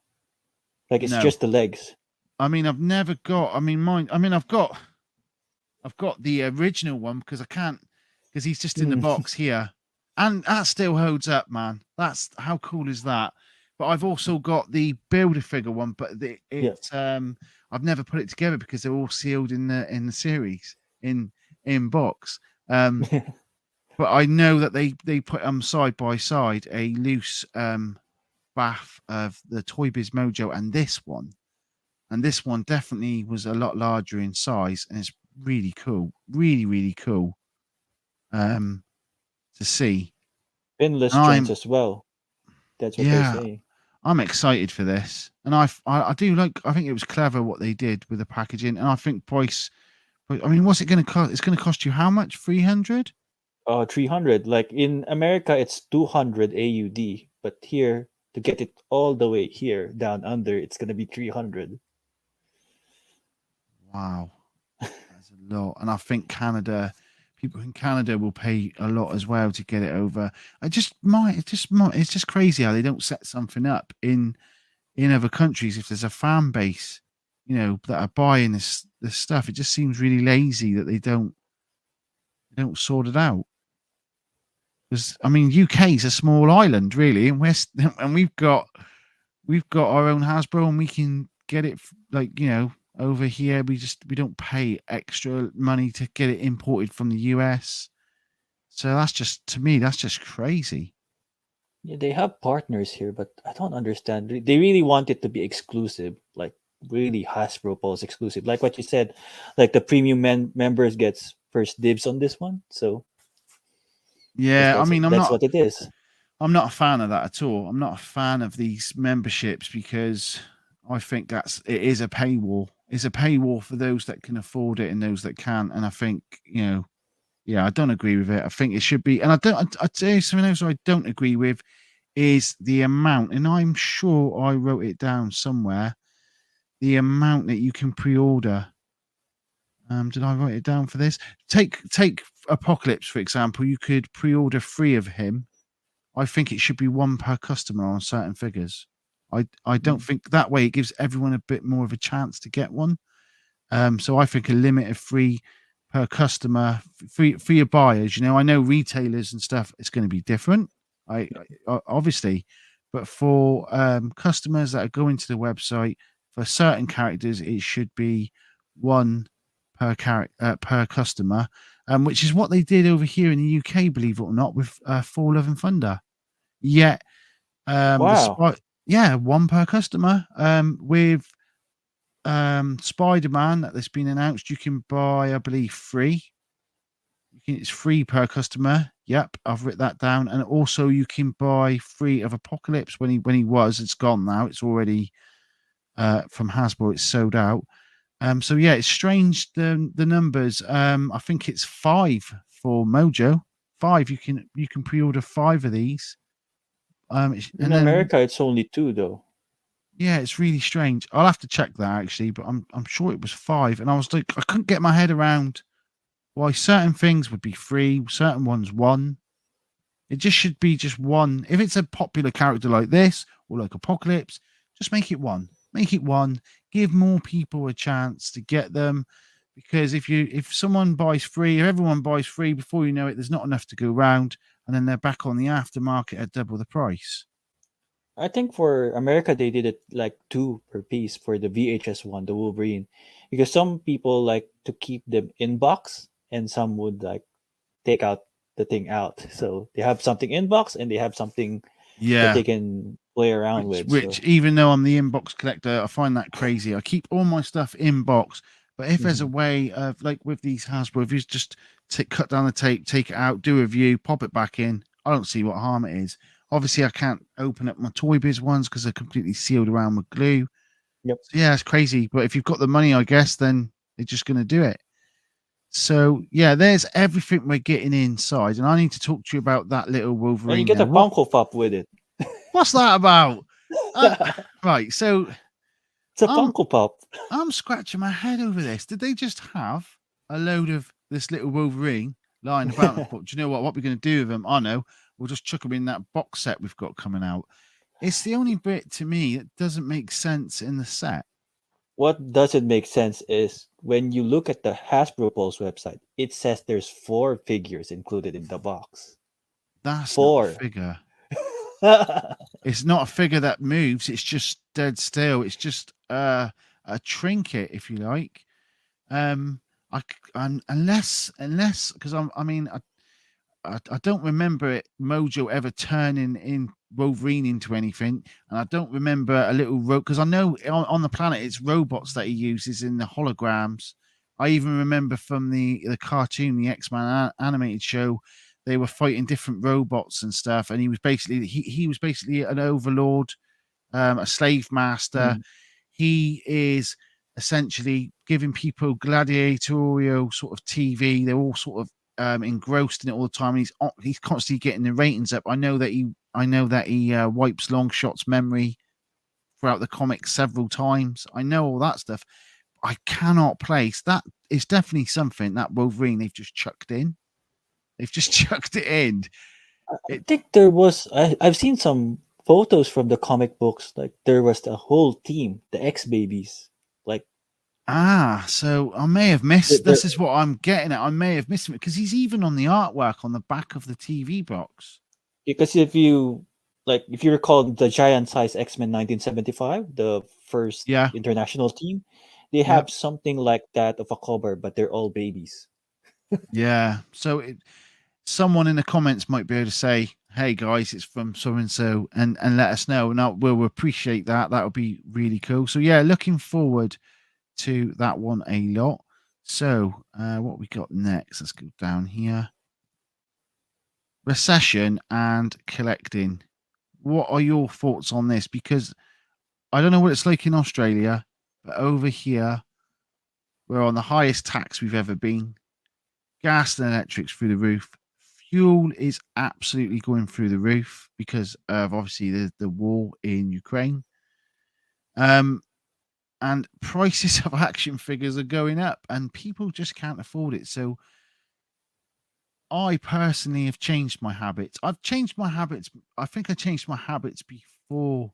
Speaker 2: Like it's
Speaker 1: no,
Speaker 2: just the legs.
Speaker 1: I mean I've never got. I mean mine. I mean I've got the original one because I can't because he's just in the
Speaker 2: Mm.
Speaker 1: box here, and that still holds up, man. That's how cool is that? But I've also got the builder figure one, but
Speaker 2: Yeah.
Speaker 1: it's I've never put it together because they're all sealed in the series in box. But I know that they put them side by side, a loose bath of the Toy Biz Mojo and this one definitely was a lot larger in size, and it's really cool, really cool um, to see.
Speaker 2: Pinless
Speaker 1: And
Speaker 2: joints
Speaker 1: I'm
Speaker 2: as well. That's what they're
Speaker 1: yeah,
Speaker 2: saying.
Speaker 1: I'm excited for this, and I do like. I think it was clever what they did with the packaging, and I think price. I mean, what's it going to cost? It's going to cost you how much? 300.
Speaker 2: 300. Like in America, it's 200 AUD, but here to get it all the way here down under, it's gonna be 300.
Speaker 1: Wow, that's a lot, and I think Canada. People in Canada will pay a lot as well to get it over. I just might, it just might, it's just crazy how they don't set something up in other countries if there's a fan base, that are buying this stuff. It just seems really lazy that they don't sort it out. Because I mean, UK is a small island, really, and and we've got our own Hasbro, and we can get it like over here. We don't pay extra money to get it imported from the US. So that's just to me, that's just crazy.
Speaker 2: Yeah, they have partners here, but I don't understand. They really want it to be exclusive, like really Hasbro Pulse exclusive. Like what you said, like the premium members gets first dibs on this one. So guess
Speaker 1: Yeah, I mean,
Speaker 2: that's what it is.
Speaker 1: I'm not a fan of that at all. I'm not a fan of these memberships because I think it is a paywall. It's a paywall for those that can afford it and those that can't. And I think, yeah, I don't agree with it. I think it should be. And I tell you something else I don't agree with is the amount. And I'm sure I wrote it down somewhere. The amount that you can pre-order. Did I write it down for this? Take Apocalypse for example. You could pre-order 3 of him. I think it should be 1 per customer on certain figures. I don't
Speaker 2: Mm.
Speaker 1: think that way it gives everyone a bit more of a chance to get one. So I think a limit of 3 per customer for your buyers. I know retailers and stuff, it's going to be different. Obviously, but for customers that are going to the website for certain characters, it should be 1 per customer, which is what they did over here in the UK. Believe it or not, with Thor: Love and Thunder. Yet,
Speaker 2: Wow.
Speaker 1: yeah, 1 per customer. With Spiderman that's been announced, you can buy, I believe, 3. It's 3 per customer. Yep, I've written that down. And also, you can buy 3 of Apocalypse when he was. It's gone now. It's already from Hasbro. It's sold out. So yeah, it's strange the numbers. I think it's 5 for Mojo. 5. You can pre-order 5 of these.
Speaker 2: In
Speaker 1: And then
Speaker 2: America, it's only two though.
Speaker 1: yeah, it's really strange. I'll have to check that actually, but I'm sure it was 5. And I was like, I couldn't get my head around why certain things would be 3, certain ones 1. It just should be just 1. If it's a popular character like this or like Apocalypse, just make it 1. Make it 1. Give more people a chance to get them. Because if someone buys 3, if everyone buys 3, before you know it, there's not enough to go round, and then they're back on the aftermarket at double the price.
Speaker 2: I think for America they did it like two per piece for the VHS one, the Wolverine, because some people like to keep them in box, and some would like take out the thing out. So they have something in box and they have something that
Speaker 1: Yeah.
Speaker 2: they can play around
Speaker 1: Which,
Speaker 2: with.
Speaker 1: which,
Speaker 2: So
Speaker 1: even though I'm the inbox collector, I find that crazy. I keep all my stuff in box, but if there's a
Speaker 2: mhm.
Speaker 1: way of, like with these Hasbro, if you just cut down the tape, take it out, do a review, pop it back in, I don't see what harm it is. Obviously, I can't open up my Toy Biz ones because they're completely sealed around with glue.
Speaker 2: Yep.
Speaker 1: So yeah, it's crazy. But if you've got the money, I guess, then they're just going to do it. So yeah, there's everything we're getting inside, and I need to talk to you about that little
Speaker 2: And you
Speaker 1: Wolverine
Speaker 2: get a
Speaker 1: there. What
Speaker 2: Funko Pop with it.
Speaker 1: what's that about? Uh, right, so
Speaker 2: It's a
Speaker 1: I'm
Speaker 2: Funko Pop.
Speaker 1: I'm scratching my head over this. Did they just have a load of this little Wolverine lying about and thought, do you know what? What we're going to do with them? I know. We'll just chuck them in that box set we've got coming out. It's the only bit to me that doesn't make sense in the set.
Speaker 2: What doesn't make sense is when you look at the Hasbro Pulse website, it says there's 4 figures included in the box.
Speaker 1: That's not a
Speaker 2: 4.
Speaker 1: figure. It's not a figure that moves. It's just dead still. It's just a trinket, if you like. Um, unless because I mean, I don't remember Mojo ever turning in Wolverine into anything, and I don't remember a little because I know on the planet it's robots that he uses in the holograms. I even remember from the cartoon, the X-Men animated show, they were fighting different robots and stuff, and he was basically an overlord, a slave master.
Speaker 2: Mm.
Speaker 1: He is essentially giving people gladiatorial sort of TV. They're all sort of engrossed in it all the time. He's constantly getting the ratings up. I know that he wipes Longshot's memory throughout the comics several times. I know all that stuff. I cannot place that. It's definitely something that Wolverine they've just chucked in. They've just chucked it in.
Speaker 2: I think there was. I've seen some photos from the comic books. Like there was a whole team, the X babies. Like
Speaker 1: So I may have missed.
Speaker 2: they're,
Speaker 1: This is what I'm getting at. I may have missed it because he's even on the artwork on the back of the TV box.
Speaker 2: because if you recall the giant size X-Men 1975, the first
Speaker 1: Yeah,
Speaker 2: international team, they
Speaker 1: yep,
Speaker 2: have something like that of a cover, but they're all babies.
Speaker 1: yeah. So someone in the comments might be able to say, "Hey guys, it's from so and so," and let us know, and we'll appreciate that. That would be really cool. So yeah, looking forward to that one a lot. So what we got next? Let's go down here. Recession and collecting. What are your thoughts on this? Because I don't know what it's like in Australia, but over here we're on the highest tax we've ever been. Gas and electric's through the roof. Fuel is absolutely going through the roof because of obviously the war in Ukraine. Um, and prices of action figures are going up, and people just can't afford it. So I personally have changed my habits. I've changed my habits. I think I changed my habits before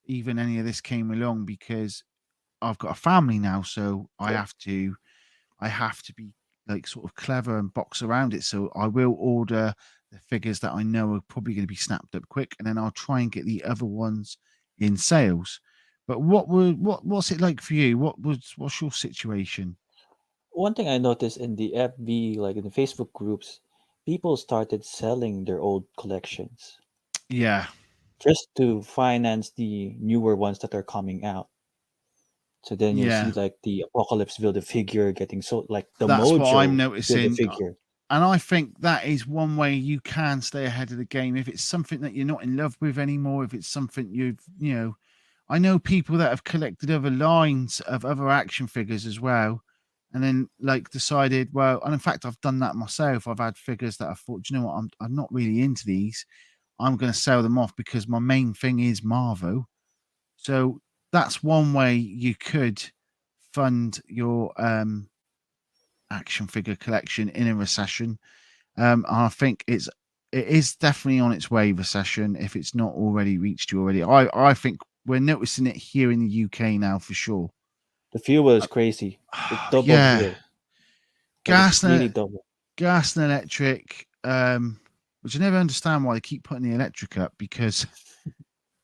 Speaker 1: even any of this came along because I've got a family now, so
Speaker 2: Sure.
Speaker 1: I have to be like sort of clever and box around it. So I will order the figures that I know are probably going to be snapped up quick, and then I'll try and get the other ones in sales. But what's it like for you? What's your situation?
Speaker 2: One thing I noticed in the FB, like in the Facebook groups, people started selling their old collections
Speaker 1: Yeah,
Speaker 2: just to finance the newer ones that are coming out. So then you'll see
Speaker 1: yeah,
Speaker 2: like the Apocalypse build a figure getting sold, like the
Speaker 1: that's what I'm
Speaker 2: Mojo build a
Speaker 1: noticing.
Speaker 2: figure.
Speaker 1: And I think that is one way you can stay ahead of the game. If it's something that you're not in love with anymore, if it's something I know people that have collected other lines of other action figures as well, and then like decided, well, and in fact, I've done that myself. I've had figures that I thought, you know what, I'm not really into these. I'm going to sell them off because my main thing is Marvel. So that's one way you could fund your action figure collection in a recession. I think it is definitely on its way recession if it's not already reached you already. I think we're noticing it here in the UK now for sure.
Speaker 2: The fuel is crazy. It doubled
Speaker 1: Yeah,
Speaker 2: here. Like it's
Speaker 1: gas
Speaker 2: really
Speaker 1: and
Speaker 2: double.
Speaker 1: gas and electric. Which I never understand why they keep putting the electric up because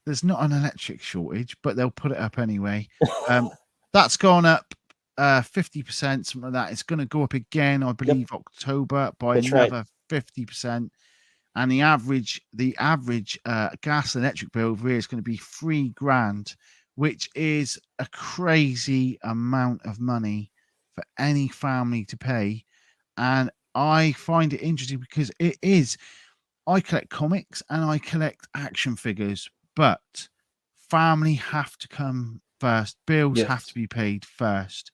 Speaker 1: there's not an electric shortage, but they'll put it up anyway. Um, that's gone up 50%, something like that. It's going to go up again, I
Speaker 2: Yep,
Speaker 1: believe, October by
Speaker 2: that's right.
Speaker 1: another 50%. And the average gas and electric bill over here is going to be 3 grand, which is a crazy amount of money for any family to pay. And I find it interesting because it is. I collect comics and I collect action figures, but family have to come first. Bills have to
Speaker 2: Yes.
Speaker 1: be paid first.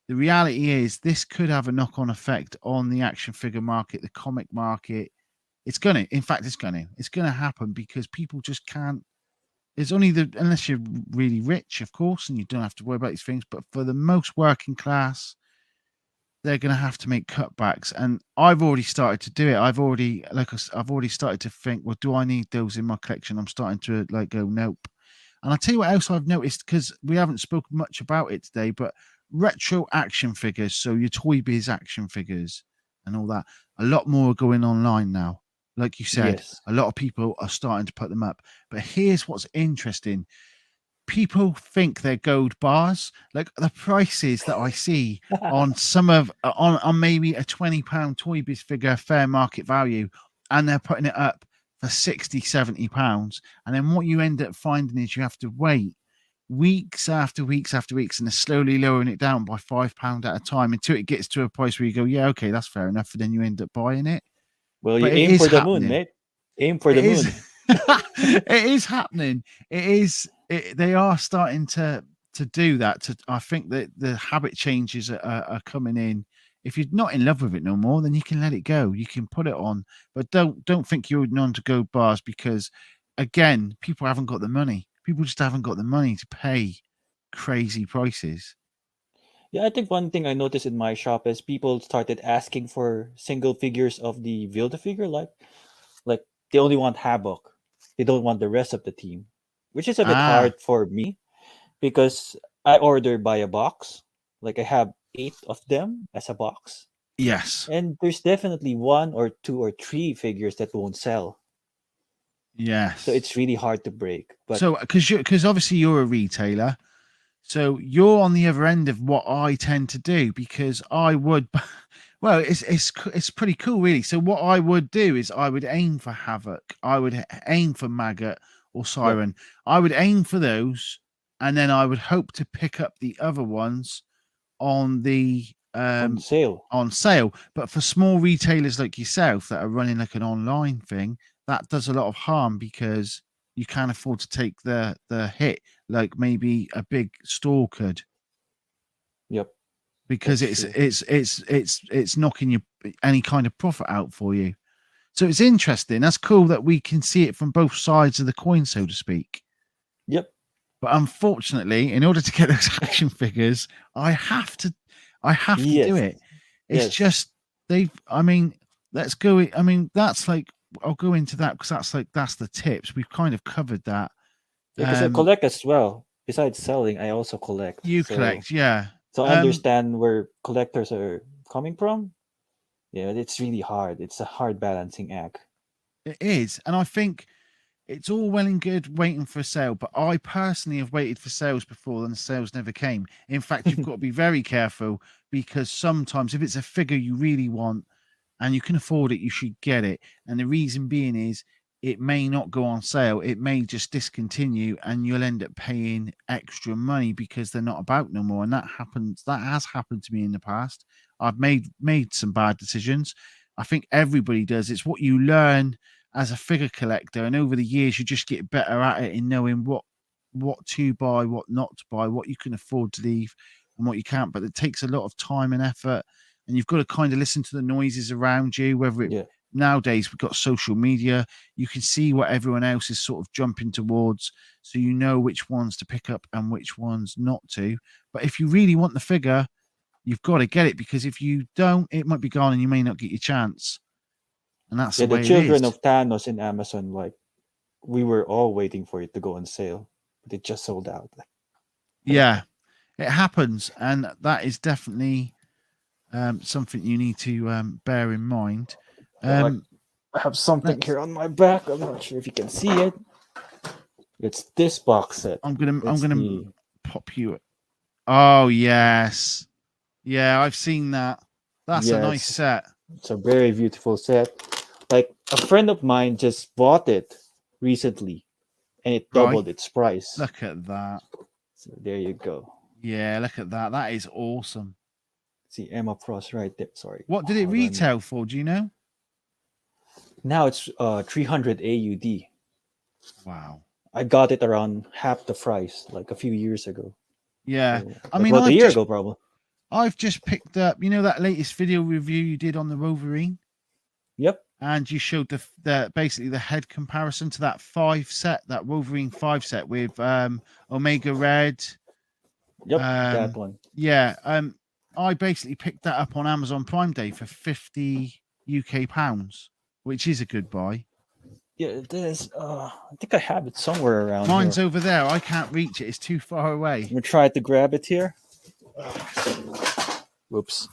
Speaker 1: The reality is this could have a knock-on effect on the action figure market, the comic market. It's gonna, in fact, it's gonna happen because people just can't. It's only unless you're really rich, of course, and you don't have to worry about these things. But for the most working class, they're going to have to make cutbacks, and I've already started to do it. I've already started to think, well, do I need those in my collection? I'm starting to like go, nope. And I'll tell you what else I've noticed because we haven't spoken much about it today, but retro action figures, so your Toy Biz action figures and all that, a lot more are going online now. Like you said,
Speaker 2: Yes.
Speaker 1: a lot of people are starting to put them up. But here's what's interesting: people think they're gold bars. Like the prices that I see on some of on maybe a £20 Toy Biz figure, fair market value, and they're putting it up for 60, £70. And then what you end up finding is you have to wait weeks after weeks after weeks, and they're slowly lowering it down by £5 at a time until it gets to a price where you go, yeah, okay, that's fair enough. And then you end up buying it.
Speaker 2: Well, you
Speaker 1: But it
Speaker 2: aim
Speaker 1: is
Speaker 2: for the moon,
Speaker 1: happening.
Speaker 2: mate. Aim for
Speaker 1: It
Speaker 2: the
Speaker 1: is.
Speaker 2: moon.
Speaker 1: It is happening. It is. They are starting to do that. I think that the habit changes are coming in. If you're not in love with it no more, then you can let it go. You can put it on, but don't think you're on to go bars because, again, people haven't got the money. People just haven't got the money to pay crazy prices.
Speaker 2: Yeah, I think one thing I noticed in my shop is people started asking for single figures of the Build a figure, like they only want Havoc. They don't want the rest of the team, which is a bit
Speaker 1: Ah,
Speaker 2: hard for me because I order by a box. Like I have 8 of them as a box,
Speaker 1: yes,
Speaker 2: and there's definitely one or two or three figures that won't sell. So
Speaker 1: yes.
Speaker 2: it's really hard to break. But
Speaker 1: So, because obviously you're a retailer, so you're on the other end of what I tend to do because I would, well, it's pretty cool, really. So what I would do is I would aim for Havoc, I would aim for Maggot or
Speaker 2: yep,
Speaker 1: Siren. I would aim for those, and then I would hope to pick up the other ones on the
Speaker 2: on sale.
Speaker 1: on sale. But for small retailers like yourself that are running like an online thing, that does a lot of harm because you can't afford to take the hit like maybe a big store could
Speaker 2: Yep,
Speaker 1: because
Speaker 2: that's
Speaker 1: it's
Speaker 2: true.
Speaker 1: it's knocking your any kind of profit out for you. So it's interesting. That's cool that we can see it from both sides of the coin, so to speak.
Speaker 2: Yep.
Speaker 1: But unfortunately, in order to get those action figures, I have to I have to do
Speaker 2: Yes.
Speaker 1: it. It's
Speaker 2: Yes.
Speaker 1: just they've I mean, let's go I mean, that's like I'll go into that because that's the tips. We've kind of covered that.
Speaker 2: Yeah, because I collect as well. Besides selling, I also collect.
Speaker 1: You
Speaker 2: So
Speaker 1: collect, yeah.
Speaker 2: so I understand where collectors are coming from. Yeah, it's really hard. It's a hard balancing act.
Speaker 1: It is. And I think it's all well and good waiting for a sale, but I personally have waited for sales before and the sales never came. In fact, you've got to be very careful because sometimes if it's a figure you really want, and you can afford it, you should get it. And the reason being is it may not go on sale, it may just discontinue, and you'll end up paying extra money because they're not about no more. And that happens, that has happened to me in the past. I've made some bad decisions. I think everybody does. It's what you learn as a figure collector, and over the years you just get better at it in knowing what to buy, what not to buy, what you can afford to leave, and what you can't. But it takes a lot of time and effort, and you've got to kind of listen to the noises around you. Whether it
Speaker 2: Yeah.
Speaker 1: nowadays we've got social media, you can see what everyone else is sort of jumping towards, so you know which ones to pick up and which ones not to. But if you really want the figure, you've got to get it because if you don't, it might be gone and you may not get your chance. And that's
Speaker 2: Yeah,
Speaker 1: the
Speaker 2: the
Speaker 1: way it is.
Speaker 2: Children of Thanos in Amazon, like we were all waiting for it to go on sale, but it just sold out.
Speaker 1: Yeah, it happens, and that is definitely something you need to bear in mind.
Speaker 2: Yeah, like
Speaker 1: Um,
Speaker 2: I have something
Speaker 1: let's.
Speaker 2: here on my back. I'm not sure if you can see it. It's this box set.
Speaker 1: I'm
Speaker 2: It's
Speaker 1: gonna
Speaker 2: the
Speaker 1: pop you. Oh yes, yeah, I've seen that. That's a
Speaker 2: yeah,
Speaker 1: nice set.
Speaker 2: it's a very beautiful set. Like a friend of mine just bought it recently, and it
Speaker 1: Right,
Speaker 2: doubled its price.
Speaker 1: look at that.
Speaker 2: So there you go.
Speaker 1: Yeah, look at that. That is awesome.
Speaker 2: See Emma Frost right there. Sorry.
Speaker 1: What did it
Speaker 2: How do I move?
Speaker 1: retail for? Do you know?
Speaker 2: Now it's 300 AUD.
Speaker 1: Wow.
Speaker 2: I got it around half the price like a few years ago.
Speaker 1: Yeah,
Speaker 2: So
Speaker 1: I
Speaker 2: like
Speaker 1: mean,
Speaker 2: about a year ago, probably.
Speaker 1: I've just picked up. You know that latest video review you did on the Wolverine,
Speaker 2: Yep.
Speaker 1: and you showed the basically the head comparison to that five set, that Wolverine five set with Omega Red.
Speaker 2: Yep. That
Speaker 1: Um,
Speaker 2: one.
Speaker 1: yeah, I basically picked that up on Amazon Prime Day for 50 UK pounds, which is a good buy.
Speaker 2: Yeah, it is. I think I have it somewhere around
Speaker 1: Mine's
Speaker 2: here.
Speaker 1: over there. I can't reach it. It's too far
Speaker 2: I'm
Speaker 1: away.
Speaker 2: gonna try to grab it here. Whoops.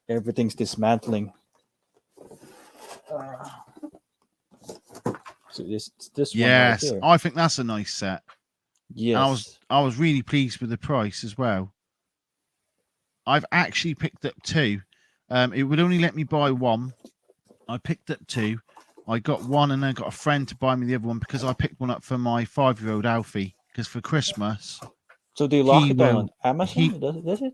Speaker 2: Everything's dismantling. So this one right
Speaker 1: Yes,
Speaker 2: here.
Speaker 1: I think that's a nice set. And
Speaker 2: Yes.
Speaker 1: I was really pleased with the price as well. I've actually picked up two. It would only let me buy one. I picked up two. I got one and I got a friend to buy me the other one because I picked one up for my 5-year-old Alfie. Because for Christmas,
Speaker 2: So they lock
Speaker 1: he
Speaker 2: it on
Speaker 1: will,
Speaker 2: Amazon?
Speaker 1: he,
Speaker 2: Does it?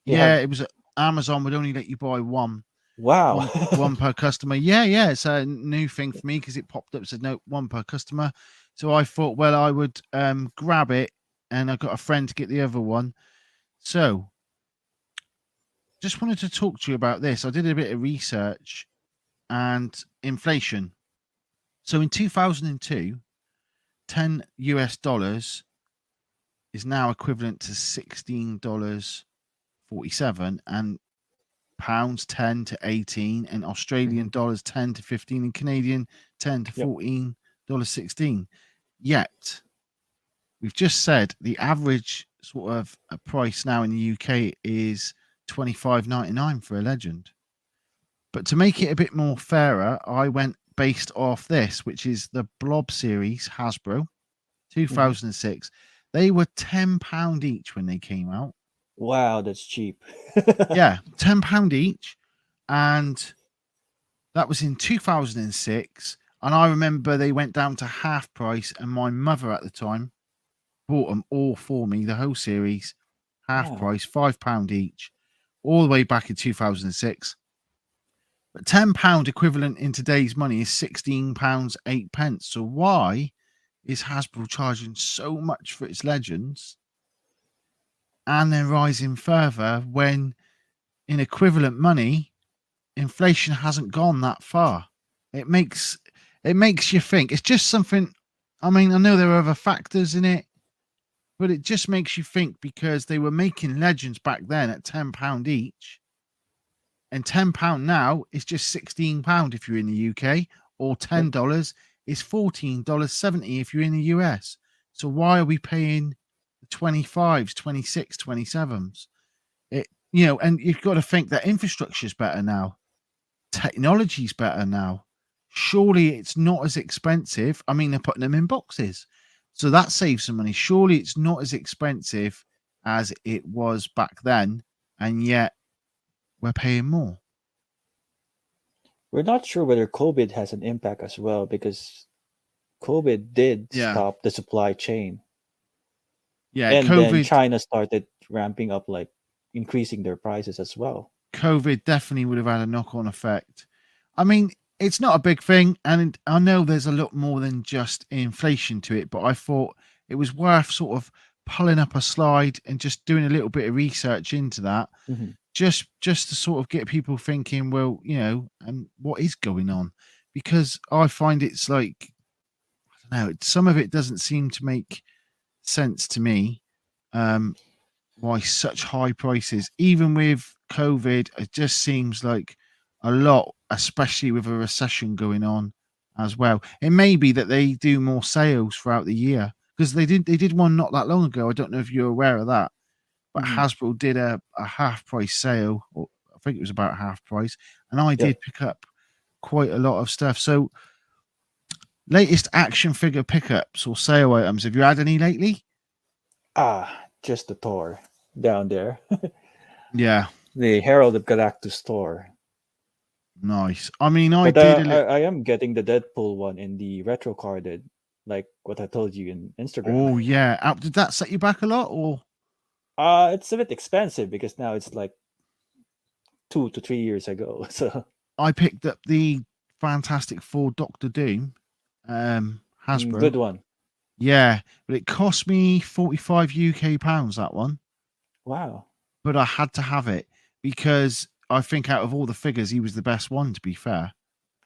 Speaker 2: They
Speaker 1: yeah,
Speaker 2: have
Speaker 1: it was Amazon would only let you buy
Speaker 2: wow.
Speaker 1: one per customer. Yeah, it's a new thing for me because it popped up said no one per customer. So I thought, well, I would grab it, and I got a friend to get the other one. So just wanted to talk to you about this. I did a bit of research and inflation. So in 2002, $10 is now equivalent to $16.47, and pounds 10 to 18, and Australian
Speaker 2: Mhm.
Speaker 1: dollars 10 to 15, and Canadian 10 to
Speaker 2: Yep.
Speaker 1: $14.16. Yet we've just said the average sort of price now in the UK is $25.99 for a legend. But to make it a bit more fairer, I went based off this, which is the Blob series Hasbro
Speaker 2: Hmm.
Speaker 1: 2006. They were £10 each when they came out.
Speaker 2: Wow, that's cheap.
Speaker 1: Yeah, £10 each. And that was in 2006. And I remember they went down to half price, and my mother at the time bought them all for me, the whole series, half
Speaker 2: Wow.
Speaker 1: price, £5 each, all the way back in 2006. But £10 equivalent in today's money is £16 8 pence. So why is Hasbro charging so much for its legends, and they're rising further when in equivalent money inflation hasn't gone that far? It makes you think. It's just something. I mean, I know there are other factors in it, but it just makes you think, because they were making legends back then at £10 each, and £10 now is just £16 if you're in the UK, or
Speaker 2: Yep.
Speaker 1: $10 is $14.70 if you're in the US. So why are we paying the 25s, 26, 27s? And you've got to think that infrastructure is better now, technology's better now. Surely it's not as expensive. I mean, they're putting them in boxes, so that saves some money. Surely it's not as expensive as it was back then, and yet we're paying more.
Speaker 2: We're not sure whether COVID has an impact as well because COVID did
Speaker 1: Yeah.
Speaker 2: stop the supply chain.
Speaker 1: Yeah,
Speaker 2: And then
Speaker 1: COVID
Speaker 2: China started ramping up, like increasing their prices as well.
Speaker 1: COVID definitely would have had a knock-on effect. I mean, it's not a big thing, and I know there's a lot more than just inflation to it, but I thought it was worth sort of pulling up a slide and just doing a little bit of research into that,
Speaker 2: Hmm.
Speaker 1: just to sort of get people thinking, well, and what is going on? Because I find it's like, I don't know, some of it doesn't seem to make sense to me. Um, why such high prices, even with COVID? It just seems like a lot, especially with a recession going on as well. It may be that they do more sales throughout the year, because they did one not that long ago. I don't know if you're aware of that, but
Speaker 2: Hmm.
Speaker 1: Hasbro did a half price sale, or I think it was about half price, and I
Speaker 2: Yep.
Speaker 1: did pick up quite a lot of stuff. So, latest action figure pickups or sale items, have you had any lately?
Speaker 2: Just the Thor down there.
Speaker 1: Yeah,
Speaker 2: The Herald of Galactus Thor.
Speaker 1: nice. I mean, I
Speaker 2: But
Speaker 1: did a little.
Speaker 2: I am getting the Deadpool one in the retro carded, like what I told you in Instagram.
Speaker 1: Oh yeah. Did that set you back a lot, or?
Speaker 2: It's a bit expensive because now it's like 2 to 3 years ago. So
Speaker 1: I picked up the Fantastic Four Doctor Doom, Hasbro.
Speaker 2: good one.
Speaker 1: Yeah, but it cost me 45 UK pounds, that one.
Speaker 2: Wow.
Speaker 1: But I had to have it because I think out of all the figures, he was the best one. To be fair,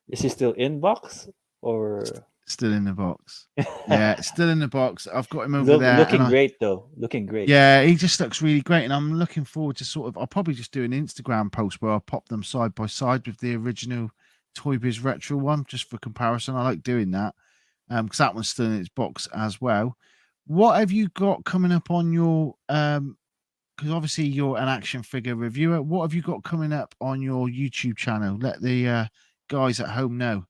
Speaker 2: Is he still in box or
Speaker 1: still in the box. Yeah, still in the box. I've got him over there, and
Speaker 2: looking great though? Looking great.
Speaker 1: yeah, he just looks really great, and I'm looking forward to sort of. I'll probably just do an Instagram post where I'll pop them side by side with the original Toy Biz Retro one, just for comparison. I like doing that, because that one's still in its box as well. What have you got coming up on your? Because obviously you're an action figure reviewer. What have you got coming up on your YouTube channel? Let the guys at home know.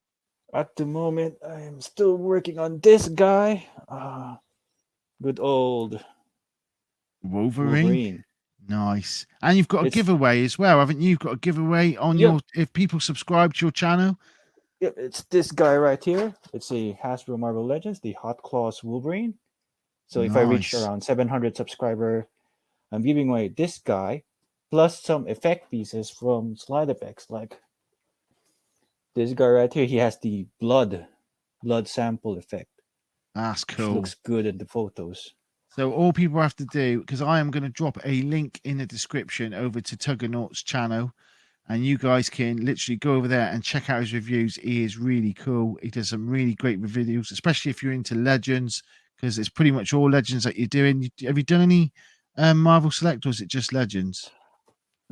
Speaker 2: At the moment, I am still working on this guy. Good old
Speaker 1: Wolverine.
Speaker 2: Wolverine.
Speaker 1: Nice. And you've got a
Speaker 2: It's
Speaker 1: giveaway as well, haven't you? You've got a giveaway on
Speaker 2: Yep,
Speaker 1: your, if people subscribe to your channel.
Speaker 2: yep. It's this guy right here. It's a Hasbro Marvel Legends, the Hot Claws Wolverine. So if I reach
Speaker 1: Nice.
Speaker 2: around 700 subscriber, I'm giving away this guy, plus some effect pieces from Slide Effects, like this guy right here. He has the blood sample effect,
Speaker 1: That's
Speaker 2: which
Speaker 1: cool.
Speaker 2: looks good in the photos.
Speaker 1: So all people have to do, because I am going to drop a link in the description over to Tuggernaut's channel, and you guys can literally go over there and check out his reviews. He is really cool. He does some really great reviews, especially if you're into legends, because it's pretty much all Legends that you're doing. Have you done any Marvel Select, or is it just Legends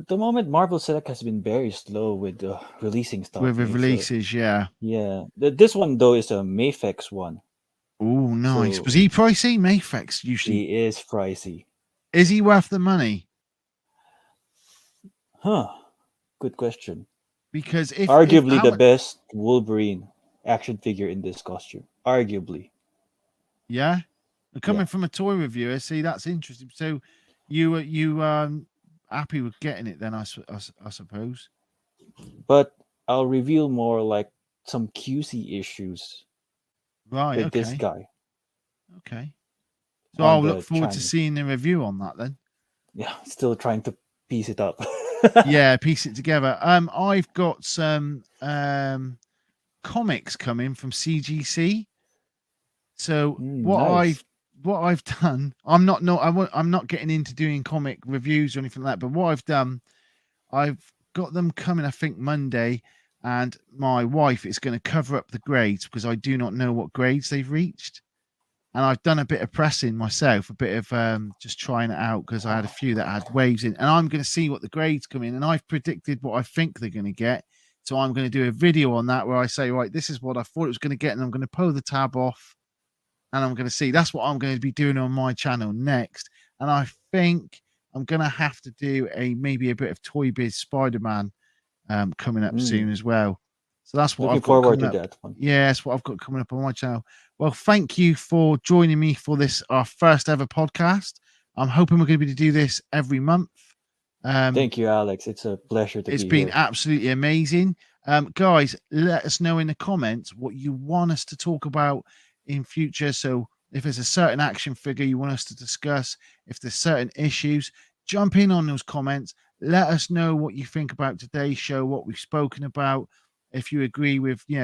Speaker 2: At the moment, Marvel Select has been very slow with releasing stuff.
Speaker 1: with the
Speaker 2: So
Speaker 1: releases? Yeah.
Speaker 2: yeah, this one though is a Mayfex one,
Speaker 1: Oh, nice.
Speaker 2: so
Speaker 1: Was he pricey? Mayfex usually.
Speaker 2: he is pricey.
Speaker 1: Is he worth the money?
Speaker 2: Huh? Good question.
Speaker 1: Because if
Speaker 2: Arguably
Speaker 1: how
Speaker 2: the
Speaker 1: much?
Speaker 2: best Wolverine action figure in this costume. Arguably,
Speaker 1: Yeah,
Speaker 2: yeah.
Speaker 1: coming from a toy reviewer, see that's interesting. So you happy with getting it then? I suppose.
Speaker 2: But I'll reveal more like some QC issues
Speaker 1: Right.
Speaker 2: with this
Speaker 1: Okay.
Speaker 2: guy
Speaker 1: Okay. So
Speaker 2: on
Speaker 1: I'll look
Speaker 2: the
Speaker 1: forward to
Speaker 2: channel.
Speaker 1: seeing the review on that then.
Speaker 2: Yeah, still trying to piece it up.
Speaker 1: Yeah, piece it together. I've got some comics coming from CGC. So
Speaker 2: Nice.
Speaker 1: what I've done, I'm not no I won't, I'm not getting into doing comic reviews or anything like that. But what I've done, I've got them coming, I think Monday, and my wife is going to cover up the grades because I do not know what grades they've reached. And I've done a bit of pressing myself, a bit of just trying it out because I had a few that had waves in, and I'm going to see what the grades come in, and I've predicted what I think they're going to get. So I'm going to do a video on that where I say, right, this is what I thought it was going to get, and I'm going to pull the tab off, and I'm going to see. That's what I'm going to be doing on my channel next. And I think I'm going to have to do maybe a bit of Toy Biz Spider-Man coming up
Speaker 2: Mm,
Speaker 1: soon as well. So that's what
Speaker 2: looking
Speaker 1: I've got
Speaker 2: forward
Speaker 1: coming
Speaker 2: to
Speaker 1: up.
Speaker 2: that one.
Speaker 1: Yeah, that's what I've got coming up on my channel. Well, thank you for joining me for this, our first ever podcast. I'm hoping we're going to be able to do this every month.
Speaker 2: Thank you, Alex. It's a pleasure to
Speaker 1: It's
Speaker 2: be
Speaker 1: been
Speaker 2: here.
Speaker 1: absolutely amazing. Guys, let us know in the comments what you want us to talk about in future. So if there's a certain action figure you want us to discuss, if there's certain issues, jump in on those comments. Let us know what you think about today's show, what we've spoken about. If you agree with, do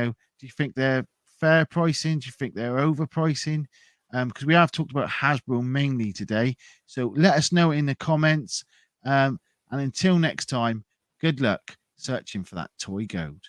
Speaker 1: you think they're fair pricing? Do you think they're overpricing? Because we have talked about Hasbro mainly today. So let us know in the comments. And until next time, good luck searching for that toy gold.